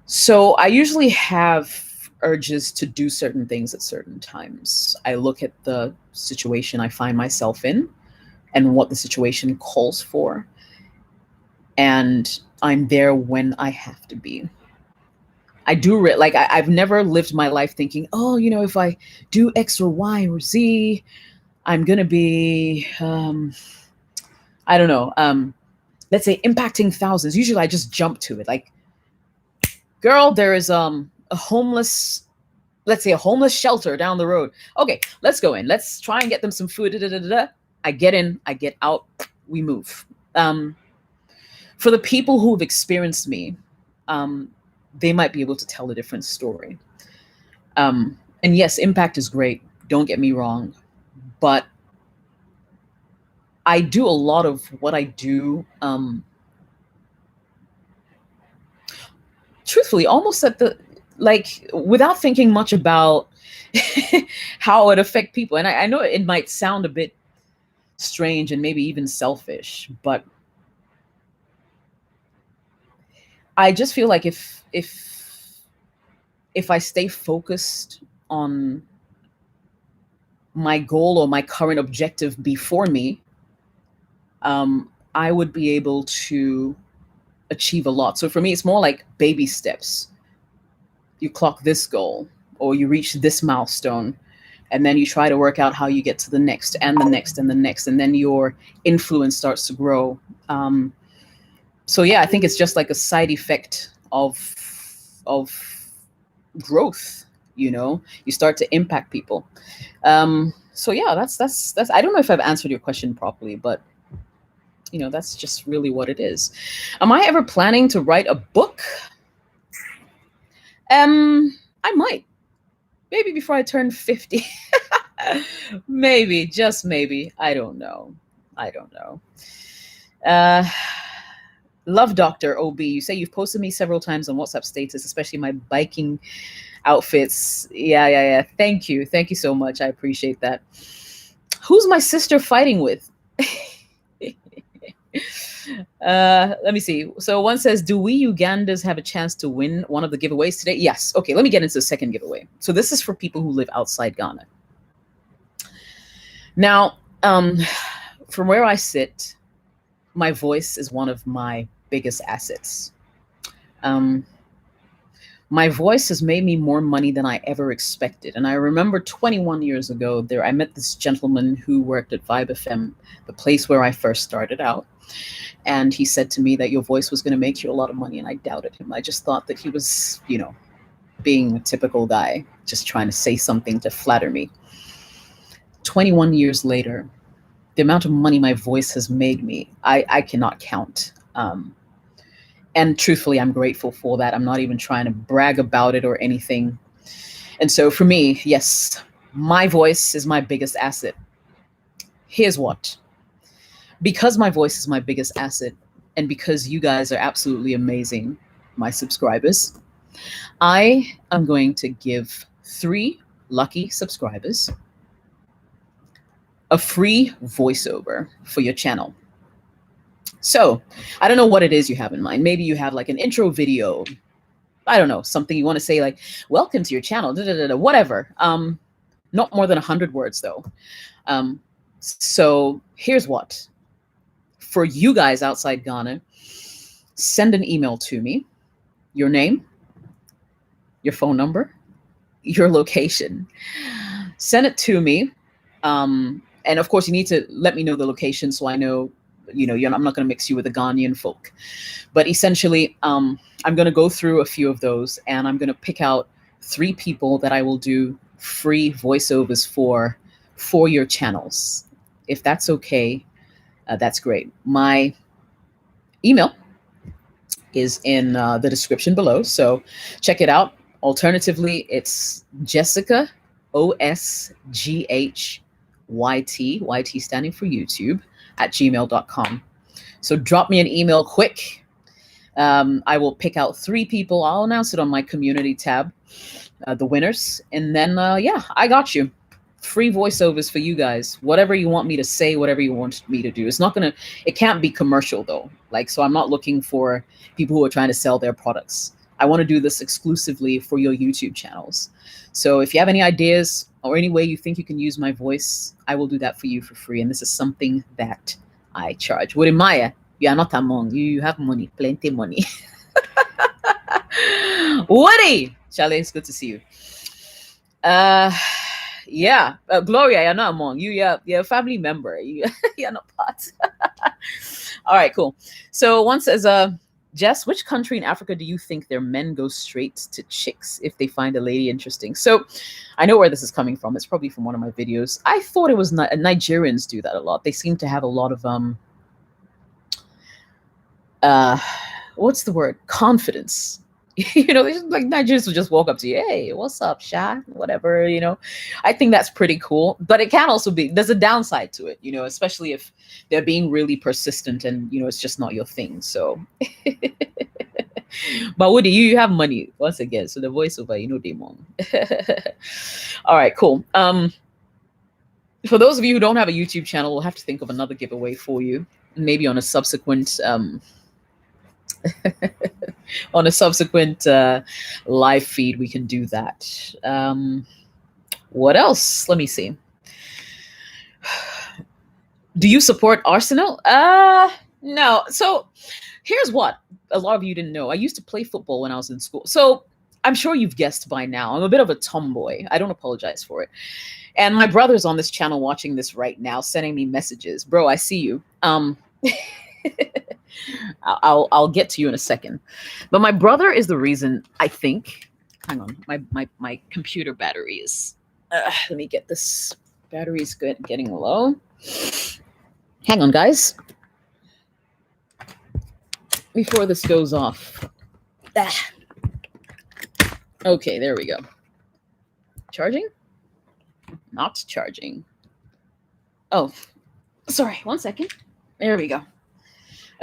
So I usually have urges to do certain things at certain times. I look at the situation I find myself in and what the situation calls for, and I'm there when I have to be. I've never lived my life thinking, oh, if I do X or Y or Z, I'm gonna be, I don't know, let's say impacting thousands. Usually I just jump to it. Like, girl, there is a homeless, let's say a homeless shelter down the road. Okay, let's go in. Let's try and get them some food. Da, da, da, da, da. I get in, I get out, we move. For the people who've experienced me, they might be able to tell a different story. And yes, impact is great. Don't get me wrong. But I do a lot of what I do, truthfully, almost without thinking much about how it would affect people. And I know it might sound a bit strange and maybe even selfish, but I just feel like if I stay focused on my goal or my current objective before me, I would be able to achieve a lot. So for me, it's more like baby steps. You clock this goal or you reach this milestone, and then you try to work out how you get to the next and the next and the next, and then your influence starts to grow. So yeah, I think it's just like a side effect of growth. You start to impact people. So yeah, that's. I don't know if I've answered your question properly, but that's just really what it is. Am I ever planning to write a book? I might. Maybe before I turn 50. Maybe, just maybe. I don't know. Uh, Love Doctor OB, you say you've posted me several times on WhatsApp status, especially my biking outfits. Yeah. Thank you so much. I appreciate that. Who's my sister fighting with? Let me see. So one says, do we Ugandans have a chance to win one of the giveaways today? Yes. Okay, let me get into the second giveaway. So this is for people who live outside Ghana. Now, from where I sit, my voice is one of my biggest assets. My voice has made me more money than I ever expected. And I remember 21 years ago, I met this gentleman who worked at Vibe FM, the place where I first started out. And he said to me that your voice was going to make you a lot of money. And I doubted him. I just thought that he was, being a typical guy, just trying to say something to flatter me. 21 years later, the amount of money my voice has made me, I cannot count. And truthfully, I'm grateful for that. I'm not even trying to brag about it or anything. And so for me, yes, my voice is my biggest asset. Here's what. Because my voice is my biggest asset, and because you guys are absolutely amazing, my subscribers, I am going to give 3 lucky subscribers a free voiceover for your channel. So I don't know what it is you have in mind. Maybe you have like an intro video. I don't know, something you want to say like, welcome to your channel, whatever. Not more than 100 words though. So here's what. For you guys outside Ghana, send an email to me, your name, your phone number, your location. Send it to me. And of course, you need to let me know the location so I know, I'm not going to mix you with the Ghanaian folk. But essentially, I'm going to go through a few of those, and I'm going to pick out 3 people that I will do free voiceovers for your channels. If that's okay, that's great. My email is in the description below, so check it out. Alternatively, it's Jessica, OSGHYT, YT standing for YouTube, gmail.com. So drop me an email quick. I will pick out 3 people. I'll announce it on my community tab, the winners. And then, yeah, I got you. Free voiceovers for you guys. Whatever you want me to say, whatever you want me to do. It can't be commercial though. Like, so I'm not looking for people who are trying to sell their products. I want to do this exclusively for your YouTube channels. So if you have any ideas or any way you think you can use my voice, I will do that for you for free. And this is something that I charge. Woody Maya, you are not among. You have money, plenty money. Woody, Charlie, it's good to see you. Yeah, Gloria, you're not among. You're a family member. You're not part. All right, cool. So one says, Jess, which country in Africa do you think their men go straight to chicks if they find a lady interesting? So I know where this is coming from. It's probably from one of my videos. I thought it was Nigerians do that a lot. They seem to have a lot of what's the word? Confidence. You know, like Nigerians will just walk up to you, hey, what's up, Sha? Whatever, you know. I think that's pretty cool. But it can also be, there's a downside to it, you know, especially if they're being really persistent and, you know, it's just not your thing. So, but Woody, you have money once again. So the voiceover, you know, demon. All right, cool. For those of you who don't have a YouTube channel, we'll have to think of another giveaway for you. Maybe on a subsequent live feed, we can do that. What else? Let me see. Do you support Arsenal? No. So here's what a lot of you didn't know. I used to play football when I was in school. So I'm sure you've guessed by now, I'm a bit of a tomboy. I don't apologize for it. And my brother's on this channel watching this right now, sending me messages. Bro, I see you. I'll get to you in a second. But my brother is the reason, I think. Hang on, my computer battery is. Let me get this. Battery is getting low. Hang on, guys. Before this goes off. Okay, there we go. Charging? Not charging. Oh, sorry. 1 second. There we go.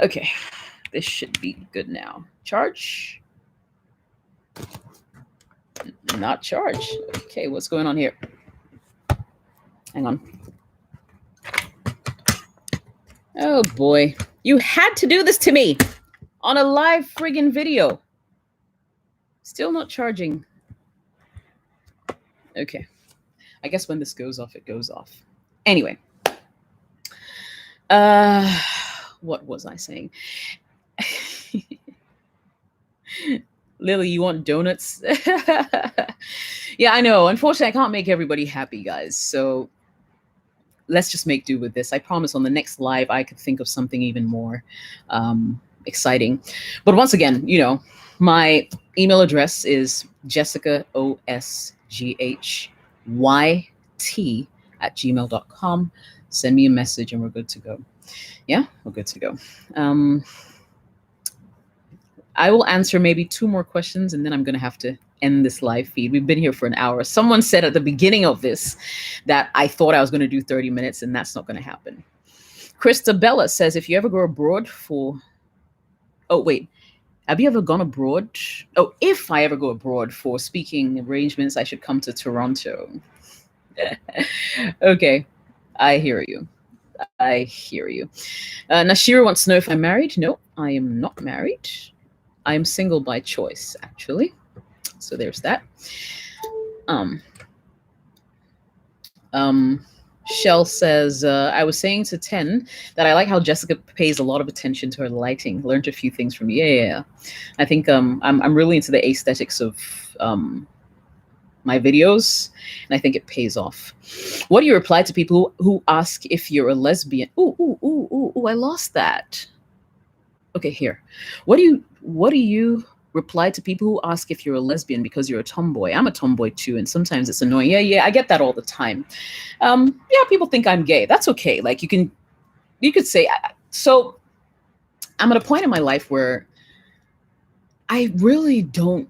Okay, this should be good now. Charge. Not charge. Okay, what's going on here? Hang on. Oh boy, you had to do this to me on a live friggin' video. Still not charging. Okay, I guess when this goes off, it goes off. Anyway. What was I saying? Lily, you want donuts? Yeah, I know. Unfortunately, I can't make everybody happy, guys. So let's just make do with this. I promise on the next live, I could think of something even more exciting. But once again, you know, my email address is jessicahosghyt@gmail.com. Send me a message and we're good to go. Yeah, we're good to go. I will answer maybe 2 more questions and then I'm going to have to end this live feed. We've been here for an hour. Someone said at the beginning of this that I thought I was going to do 30 minutes and that's not going to happen. Christabella says, if you ever go abroad for... Oh, wait. Have you ever gone abroad? Oh, if I ever go abroad for speaking arrangements, I should come to Toronto. Okay, I hear you. I hear you. Nashira wants to know if I'm married. No, I am not married. I am single by choice, actually. So there's that. Shell says, I was saying to 10 that I like how Jessica pays a lot of attention to her lighting. Learned a few things from you. Yeah. I think I'm really into the aesthetics of my videos, and I think it pays off. What do you reply to people who ask if you're a lesbian? Ooh, I lost that. Okay, here. What do you reply to people who ask if you're a lesbian because you're a tomboy? I'm a tomboy too, and sometimes it's annoying. Yeah, I get that all the time. Yeah, people think I'm gay. That's okay. Like you could say. So I'm at a point in my life where I really don't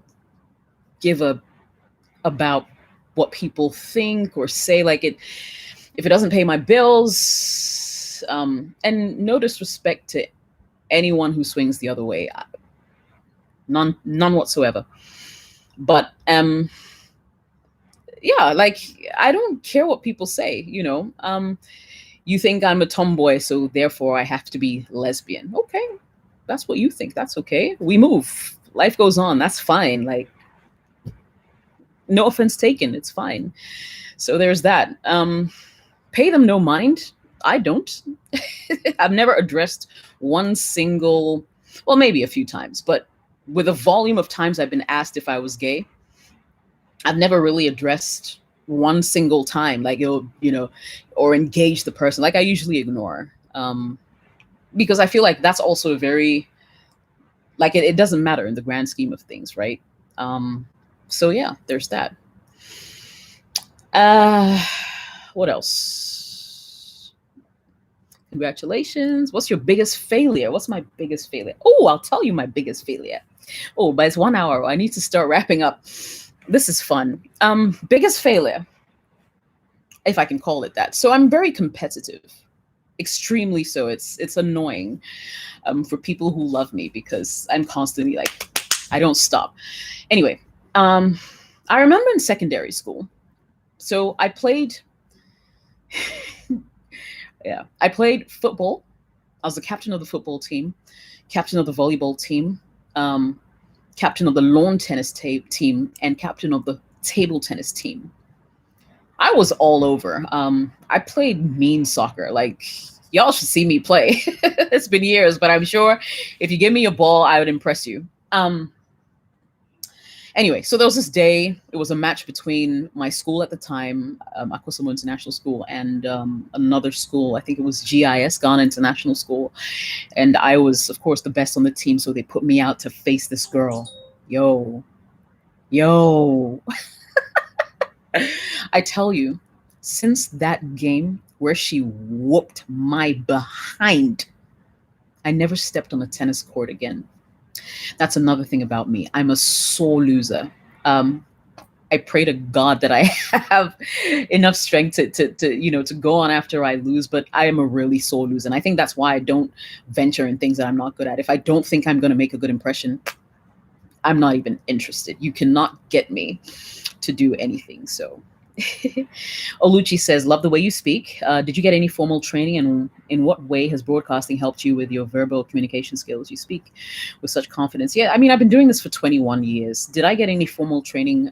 give about what people think or say. Like if it doesn't pay my bills, And no disrespect to anyone who swings the other way, none whatsoever. But yeah, like I don't care what people say, you know. You think I'm a tomboy, so therefore I have to be lesbian. Okay, that's what you think. That's okay. We move. Life goes on. That's fine. Like, no offense taken. It's fine. So there's that. Pay them no mind. I don't. I've never addressed one single, well, maybe a few times, but with a volume of times I've been asked if I was gay, I've never really addressed one single time, like or engage the person. Like I usually ignore, because I feel like that's also a very, like it doesn't matter in the grand scheme of things, right? So yeah, there's that. What else? Congratulations. What's your biggest failure? What's my biggest failure? Oh, I'll tell you my biggest failure. Oh, but it's 1 hour. I need to start wrapping up. This is fun. Biggest failure, if I can call it that. So I'm very competitive, extremely so. It's annoying for people who love me because I'm constantly like, I don't stop. Anyway, I remember in secondary school. So I played, yeah, I played football. I was the captain of the football team, captain of the volleyball team, captain of the lawn tennis team, and captain of the table tennis team. I was all over. I played mean soccer. Like, y'all should see me play. It's been years, but I'm sure if you give me a ball, I would impress you. Anyway, so there was this day. It was a match between my school at the time, Akosamo International School, and another school. I think it was GIS, Ghana International School. And I was, of course, the best on the team. So they put me out to face this girl. Yo. I tell you, since that game where she whooped my behind, I never stepped on a tennis court again. That's another thing about me. I'm a sore loser. I pray to God that I have enough strength to go on after I lose, but I am a really sore loser. And I think that's why I don't venture in things that I'm not good at. If I don't think I'm going to make a good impression, I'm not even interested. You cannot get me to do anything. So Oluchi says, love the way you speak. Did you get any formal training, and in what way has broadcasting helped you with your verbal communication skills? You speak with such confidence. Yeah, I mean, I've been doing this for 21 years. Did I get any formal training?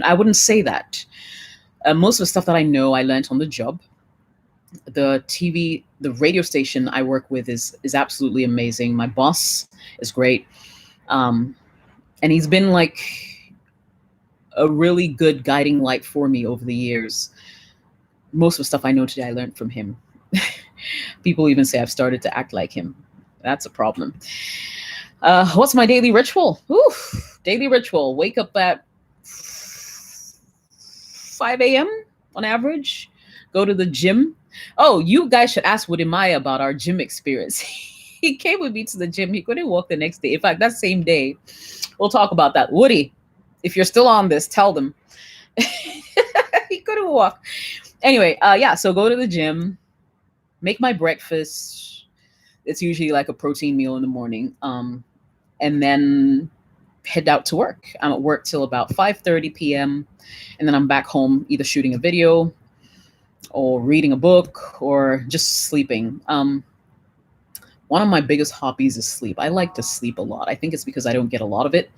I wouldn't say that. Most of the stuff that I know, I learned on the job. The radio station I work with is absolutely amazing. My boss is great. And he's been like a really good guiding light for me over the years. Most of the stuff I know today, I learned from him. People even say I've started to act like him. That's a problem. What's my daily ritual? Daily ritual. Wake up at 5 a.m. on average. Go to the gym. Oh, you guys should ask Woodimaya about our gym experience. He came with me to the gym. He couldn't walk the next day. In fact, that same day, we'll talk about that. Woody, if you're still on this, tell them. He couldn't walk. Anyway, yeah, so go to the gym, make my breakfast. It's usually like a protein meal in the morning. And then head out to work. I'm at work till about 5:30 p.m. And then I'm back home either shooting a video or reading a book or just sleeping. One of my biggest hobbies is sleep. I like to sleep a lot. I think it's because I don't get a lot of it.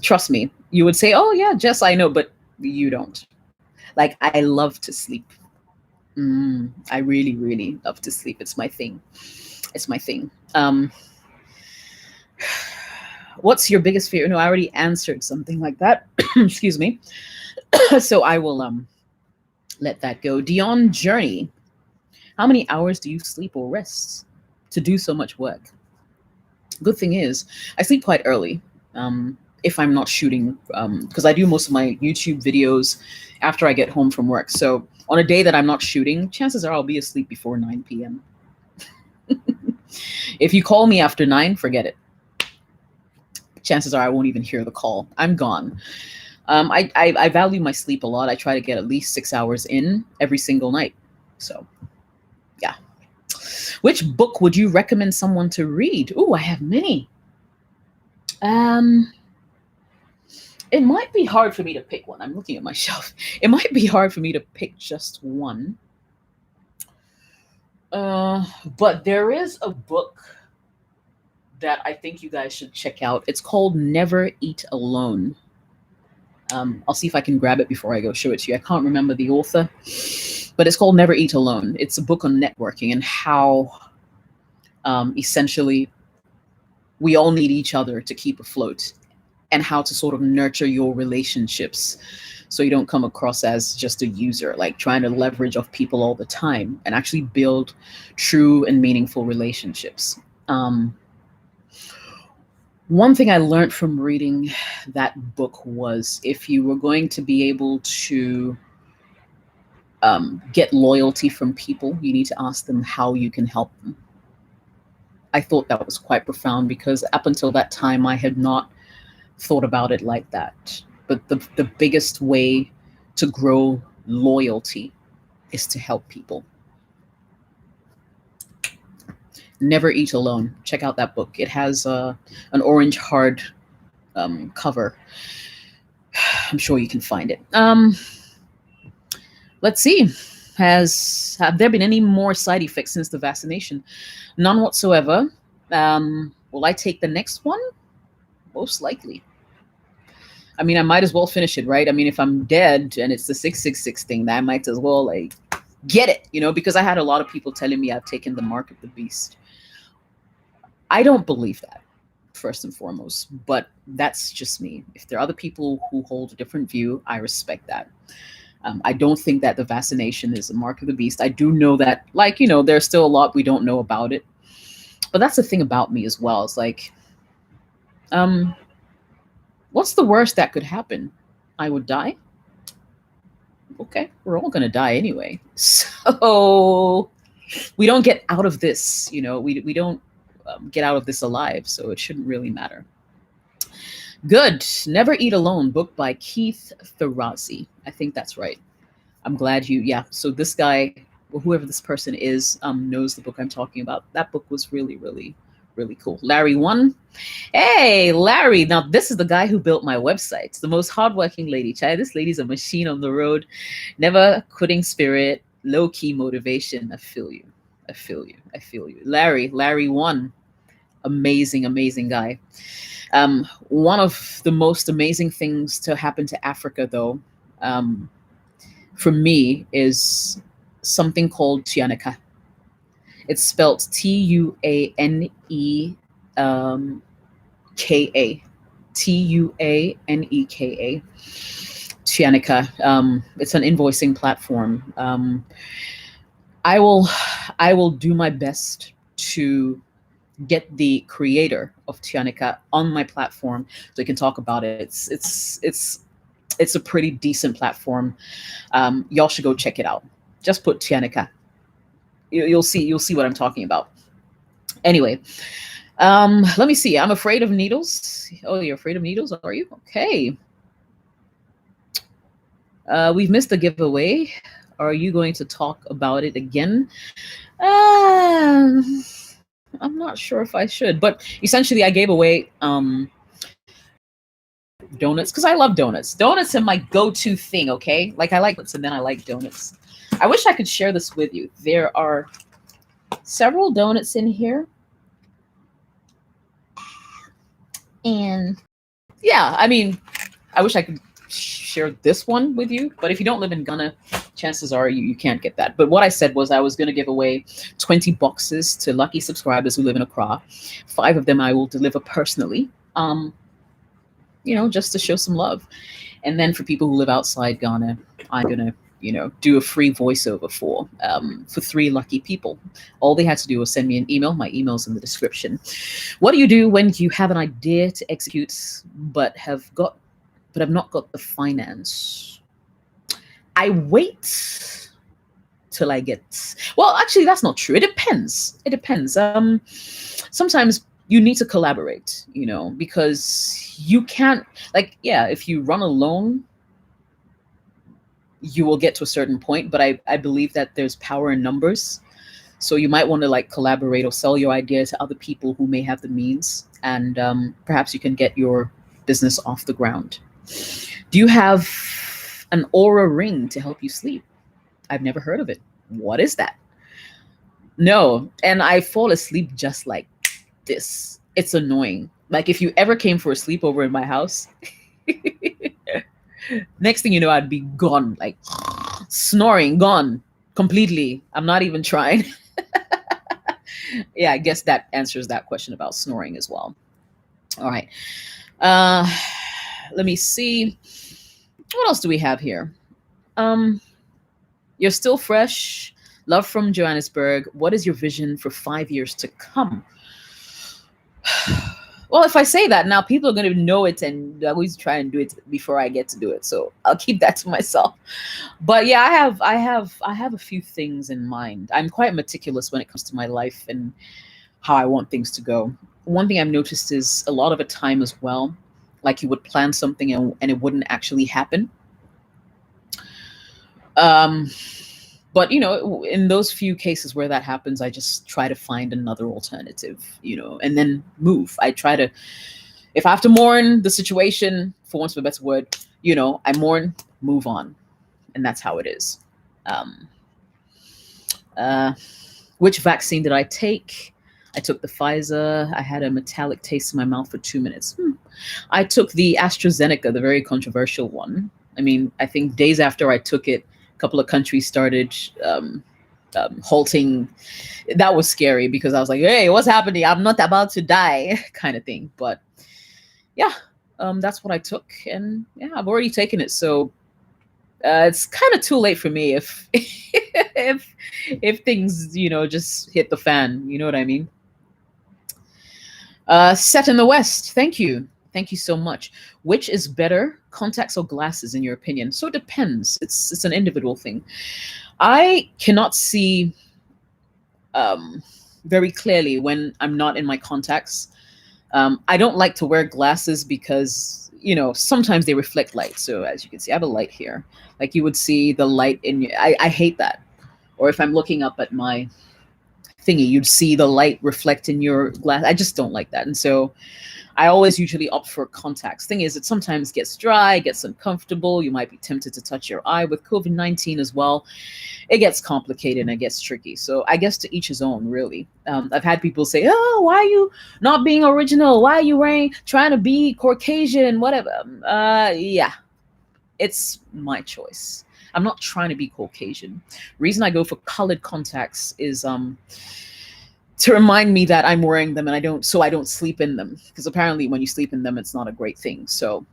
Trust me, you would say, oh yeah, Jess, I know, but you don't. Like, I love to sleep. I really, really love to sleep. It's my thing. It's my thing. What's your biggest fear? No, I already answered something like that. Excuse me. So I will let that go. Dion Journey. How many hours do you sleep or rest to do so much work? Good thing is, I sleep quite early. If I'm not shooting, because I do most of my YouTube videos after I get home from work. So on a day that I'm not shooting, chances are I'll be asleep before 9 p.m. If you call me after 9, forget it. Chances are I won't even hear the call. I'm gone. I value my sleep a lot. I try to get at least 6 hours in every single night. So yeah. Which book would you recommend someone to read? Oh, I have many. Um, it might be hard for me to pick one. I'm looking at my shelf. It might be hard for me to pick just one. But there is a book that I think you guys should check out. It's called Never Eat Alone. I'll see if I can grab it before I go show it to you. I can't remember the author, but it's called Never Eat Alone. It's a book on networking and how essentially we all need each other to keep afloat, and how to sort of nurture your relationships so you don't come across as just a user, like trying to leverage off people all the time, and actually build true and meaningful relationships. One thing I learned from reading that book was if you were going to be able to get loyalty from people, you need to ask them how you can help them. I thought that was quite profound because up until that time, I had not thought about it like that. But the biggest way to grow loyalty is to help people. Never Eat Alone. Check out that book. It has an orange hard cover. I'm sure you can find it. Let's see. Have there been any more side effects since the vaccination? None whatsoever. Will I take the next one? Most likely. I mean, I might as well finish it, right? I mean, if I'm dead and it's the 666 thing, then I might as well like get it, because I had a lot of people telling me I've taken the mark of the beast. I don't believe that, first and foremost, but that's just me. If there are other people who hold a different view, I respect that. I don't think that the vaccination is a mark of the beast. I do know that, there's still a lot we don't know about it. But that's the thing about me as well. It's like, what's the worst that could happen? I would die? Okay, we're all going to die anyway. So we don't get out of this, we don't get out of this alive. So it shouldn't really matter. Good. Never Eat Alone, book by Keith Ferrazzi. I think that's right. I'm glad yeah. So this guy, or whoever this person is, knows the book I'm talking about. That book was really, really, really cool. Larry 1. Hey, Larry. Now, this is the guy who built my website. The most hardworking lady. Child, this lady's a machine on the road. Never quitting spirit. Low-key motivation. I feel you. I feel you. I feel you. Larry 1. Amazing, amazing guy. One of the most amazing things to happen to Africa, though, for me, is something called Tianeka. It's spelled Tuaneka. Tuaneka. Tianeka. It's an invoicing platform. I will do my best to get the creator of Tianeka on my platform so we can talk about it. It's a pretty decent platform. Y'all should go check it out. Just put Tianeka. You'll see what I'm talking about. Anyway, let me see. I'm afraid of needles. Oh, you're afraid of needles, are you? Okay. We've missed the giveaway. Are you going to talk about it again? I'm not sure if I should, but essentially I gave away donuts because I love donuts. Donuts are my go-to thing, okay? Like I like donuts and then I like donuts. I wish I could share this with you. There are several donuts in here. And yeah, I mean, I wish I could share this one with you, but if you don't live in Ghana, chances are you can't get that. But what I said was I was going to give away 20 boxes to lucky subscribers who live in Accra. 5 of them I will deliver personally, just to show some love. And then for people who live outside Ghana, I'm going to, do a free voiceover for 3 lucky people. All they had to do was send me an email. My email's in the description. What do you do when you have an idea to execute, but have not got the finance? I wait till I get. Well, actually, that's not true. It depends. Sometimes you need to collaborate, because you can't, like, yeah, if you run alone, you will get to a certain point, but I believe that there's power in numbers. So you might want to like collaborate or sell your idea to other people who may have the means, and perhaps you can get your business off the ground. Do you have an aura ring to help you sleep? I've never heard of it. What is that? No, and I fall asleep just like this. It's annoying. Like if you ever came for a sleepover in my house, next thing you know, I'd be gone, like snoring, gone completely. I'm not even trying. Yeah, I guess that answers that question about snoring as well. All right. Uh, let me see. What else do we have here? You're still fresh. Love from Johannesburg. What is your vision for 5 years to come? Well, if I say that now, people are going to know it, and I always try and do it before I get to do it. So I'll keep that to myself. But yeah, I have a few things in mind. I'm quite meticulous when it comes to my life and how I want things to go. One thing I've noticed is a lot of the time as well, like you would plan something and it wouldn't actually happen. Um, but in those few cases where that happens, I just try to find another alternative, and then move. I try to, if I have to mourn the situation, for once of a better word, I mourn, move on, and that's how it is. um, uh, which vaccine did I take? I took the Pfizer. I had a metallic taste in my mouth for 2 minutes. I took the AstraZeneca, the very controversial one. I mean, I think days after I took it, a couple of countries started halting. That was scary because I was like, hey, what's happening? I'm not about to die, kind of thing. But yeah, that's what I took. And yeah, I've already taken it. So it's kind of too late for me if if things, just hit the fan. You know what I mean? Set in the West. Thank you. Thank you so much. Which is better, contacts or glasses, in your opinion? So it depends. It's an individual thing. I cannot see very clearly when I'm not in my contacts. I don't like to wear glasses because, sometimes they reflect light. So as you can see, I have a light here. Like you would see the light in your, I hate that. Or if I'm looking up at my thingy, you'd see the light reflect in your glass. I just don't like that. And so I always usually opt for contacts. Thing is, it sometimes gets dry, gets uncomfortable. You might be tempted to touch your eye with COVID-19 as well. It gets complicated and it gets tricky. So I guess to each his own, really. I've had people say, oh, why are you not being original? Why are you trying to be Caucasian, whatever? Yeah, it's my choice. I'm not trying to be Caucasian. Reason I go for colored contacts is to remind me that I'm wearing them and I don't sleep in them. Because apparently when you sleep in them, it's not a great thing. So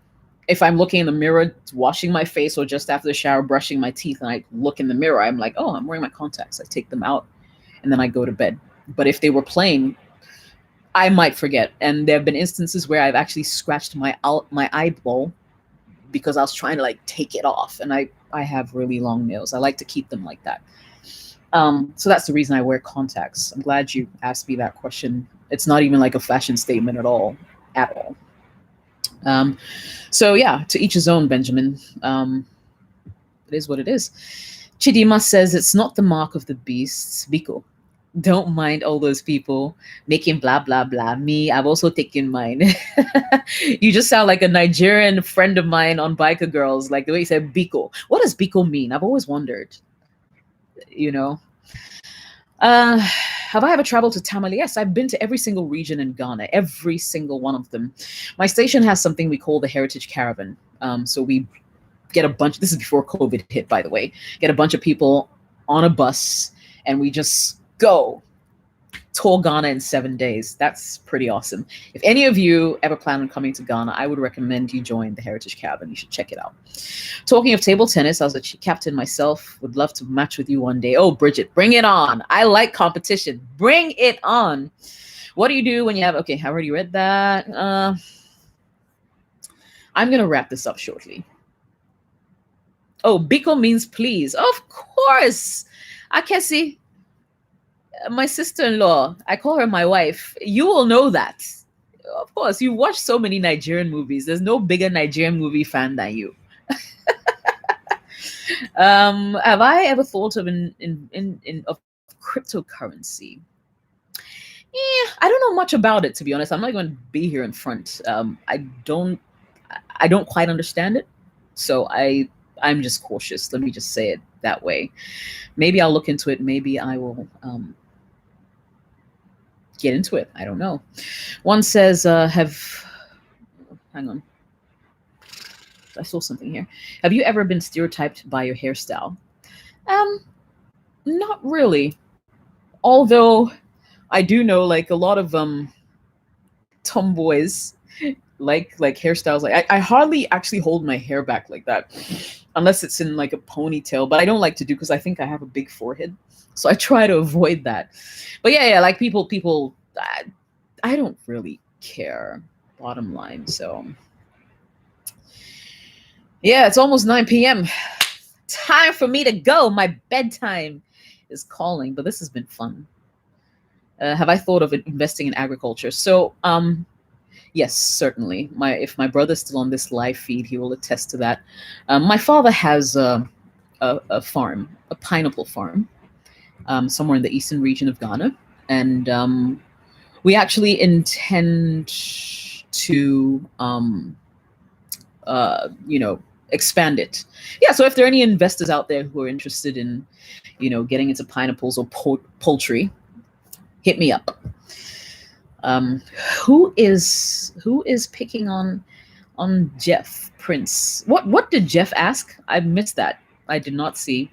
if I'm looking in the mirror, washing my face, or just after the shower, brushing my teeth, and I look in the mirror, I'm like, oh, I'm wearing my contacts. I take them out and then I go to bed. But if they were plain, I might forget. And there have been instances where I've actually scratched my eyeball because I was trying to like take it off. And I have really long nails. I like to keep them like that. So that's the reason I wear contacts. I'm glad you asked me that question. It's not even like a fashion statement at all. So yeah, to each his own, Benjamin. It is what it is. Chidima says it's not the mark of the beast. Biko. Don't mind all those people making blah blah blah. Me, I've also taken mine. You just sound like a Nigerian friend of mine on Biker Girls, like the way you said Biko. What does Biko mean? I've always wondered. Have I ever traveled to Tamale? Yes, I've been to every single region in Ghana, every single one of them. My station has something we call the Heritage Caravan. So we get a bunch, this is before COVID hit, by the way, get a bunch of people on a bus and we just go tour Ghana in 7 days. That's pretty awesome. If any of you ever plan on coming to Ghana, I would recommend you join the Heritage Caravan. You should check it out. Talking of table tennis, I was a captain myself. Would love to match with you one day. Oh, Bridget, bring it on. I like competition. Bring it on. What do you do when you have... Okay, I already read that. I'm going to wrap this up shortly. Oh, Biko means please. Of course. Akesi. My sister-in-law, I call her my wife. You will know that. Of course, you watch so many Nigerian movies. There's no bigger Nigerian movie fan than you. Have I ever thought of of cryptocurrency? I don't know much about it, to be honest. I'm not going to be here in front. Don't I don't quite understand it, so I'm just cautious. Let me just say it that way. Maybe I'll look into it. Maybe I will get into it. I don't know. One says, hang on. I saw something here. Have you ever been stereotyped by your hairstyle? Um, Not really. Although I do know like a lot of tomboys like hairstyles. Like I hardly actually hold my hair back like that unless it's in like a ponytail, but I don't like to do because I think I have a big forehead. So I try to avoid that. But yeah, like people I don't really care, bottom line. So yeah, it's almost 9 p.m. Time for me to go. My bedtime is calling, but this has been fun. Have I thought of investing in agriculture? So, yes, certainly. If my brother's still on this live feed, he will attest to that. My father has a farm, a pineapple farm, somewhere in the eastern region of Ghana, and we actually intend to, expand it. Yeah. So if there are any investors out there who are interested in, getting into pineapples or poultry, hit me up. Um, who is picking on Jeff Prince? What did Jeff ask? I missed that. I did not see.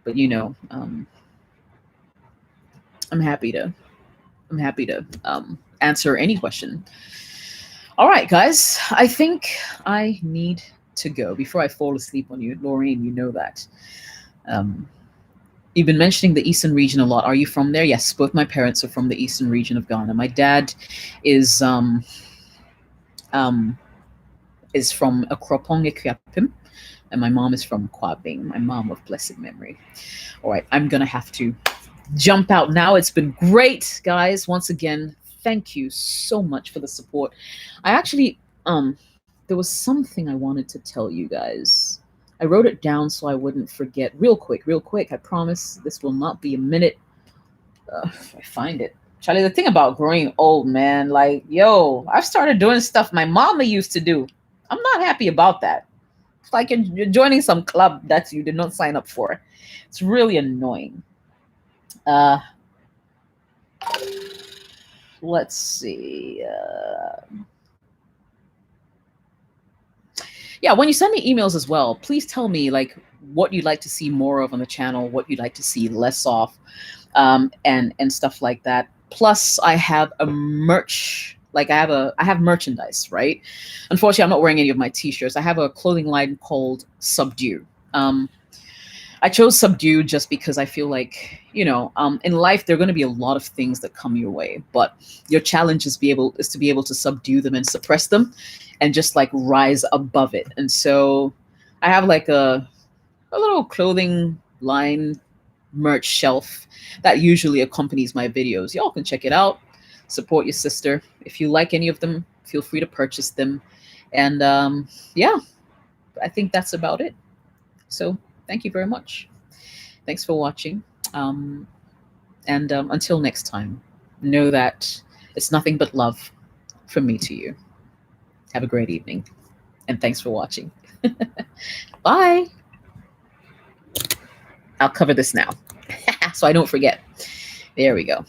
But I'm happy to answer any question. All right, guys. I think I need to go before I fall asleep on you, Laureen. You know that. Um, You've been mentioning the eastern region a lot. Are you from there? Yes, both my parents are from the eastern region of Ghana. My dad is um, from Akropong Equiapim, and my mom is from Kwabing. My mom of blessed memory. All right, I'm gonna have to jump out now. It's been great, guys. Once again, thank you so much for the support. I actually there was something I wanted to tell you guys. I wrote it down so I wouldn't forget. Real quick. I promise this will not be a minute. If I find it. Charlie, the thing about growing old, man, like, yo, I've started doing stuff my mama used to do. I'm not happy about that. It's like you're joining some club that you did not sign up for. It's really annoying. Uh, let's see. Yeah, when you send me emails as well, please tell me like what you'd like to see more of on the channel, what you'd like to see less of, and stuff like that. Plus, I have a merch. Like I have merchandise, right? Unfortunately, I'm not wearing any of my t-shirts. I have a clothing line called Subdue. I chose Subdue just because I feel like, in life there are going to be a lot of things that come your way, but your challenge is to be able to subdue them and suppress them, and just like rise above it. And so, I have like a little clothing line merch shelf that usually accompanies my videos. Y'all can check it out. Support your sister. If you like any of them, feel free to purchase them. And yeah, I think that's about it. So thank you very much. Thanks for watching. And until next time, know that it's nothing but love from me to you. Have a great evening. And thanks for watching. Bye. I'll cover this now so I don't forget. There we go.